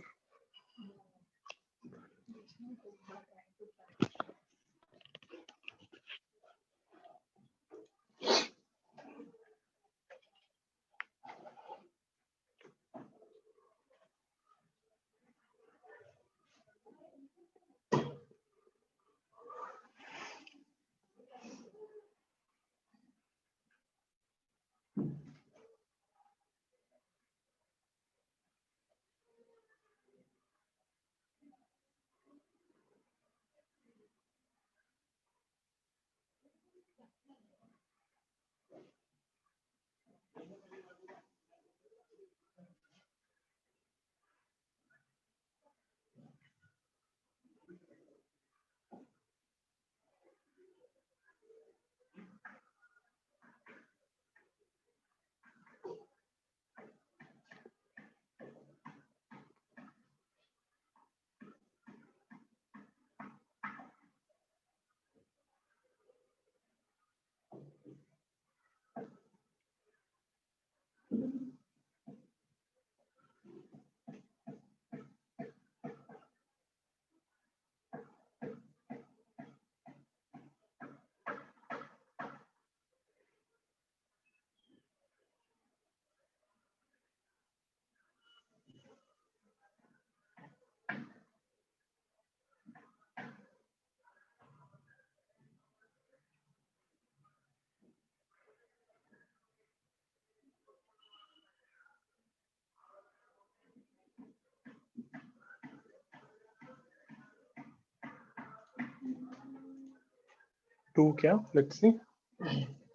Two kya? Let's see.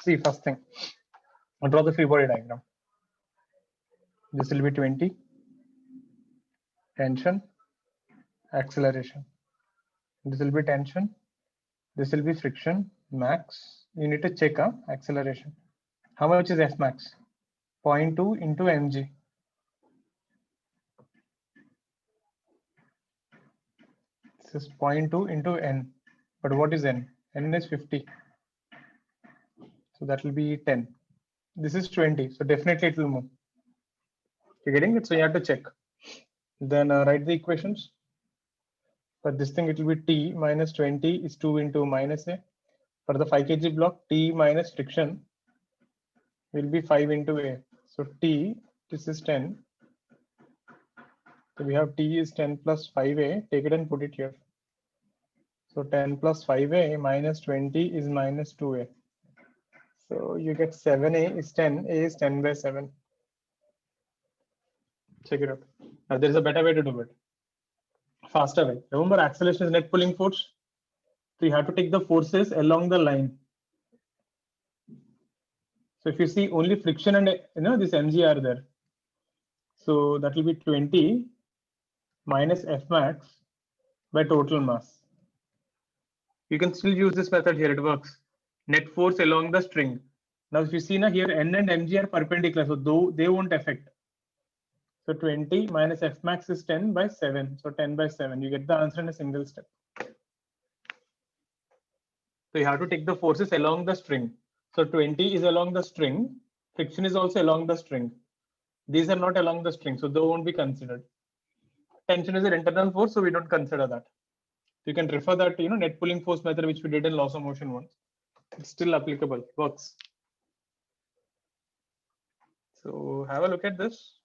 See, first thing. I'll draw the free body diagram. This will be 20. Tension, acceleration. This will be tension. This will be friction, max. You need to check acceleration. How much is F max? 0.2 into mg. This is 0.2 into n. But what is n? N is 50. So that will be 10. This is 20. So definitely it will move. You're getting it? So you have to check. Then write the equations. For this thing, it will be T minus 20 is 2 into minus A. For the 5 kg block, T minus friction will be 5 into A. So T, this is 10. So we have T is 10 plus 5A. Take it and put it here. So 10 plus 5A minus 20 is minus 2A. So you get 7A is 10. A is 10 by 7. Check it out. Now there is a better way to do it. Faster way. Remember, acceleration is net pulling force. So you have to take the forces along the line. So if you see only friction and this mg are there. So that will be 20 minus F max by total mass. You can still use this method here, it works. Net force along the string. Now if you see now here N and mg are perpendicular, so though they won't affect. So 20 minus F max is 10 by 7. So 10 by 7. You get the answer in a single step. So you have to take the forces along the string. So 20 is along the string. Friction is also along the string. These are not along the string, so they won't be considered. Tension is an internal force, so we don't consider that. You can refer that to net pulling force method, which we did in laws of motion once. It's still applicable, works. So have a look at this.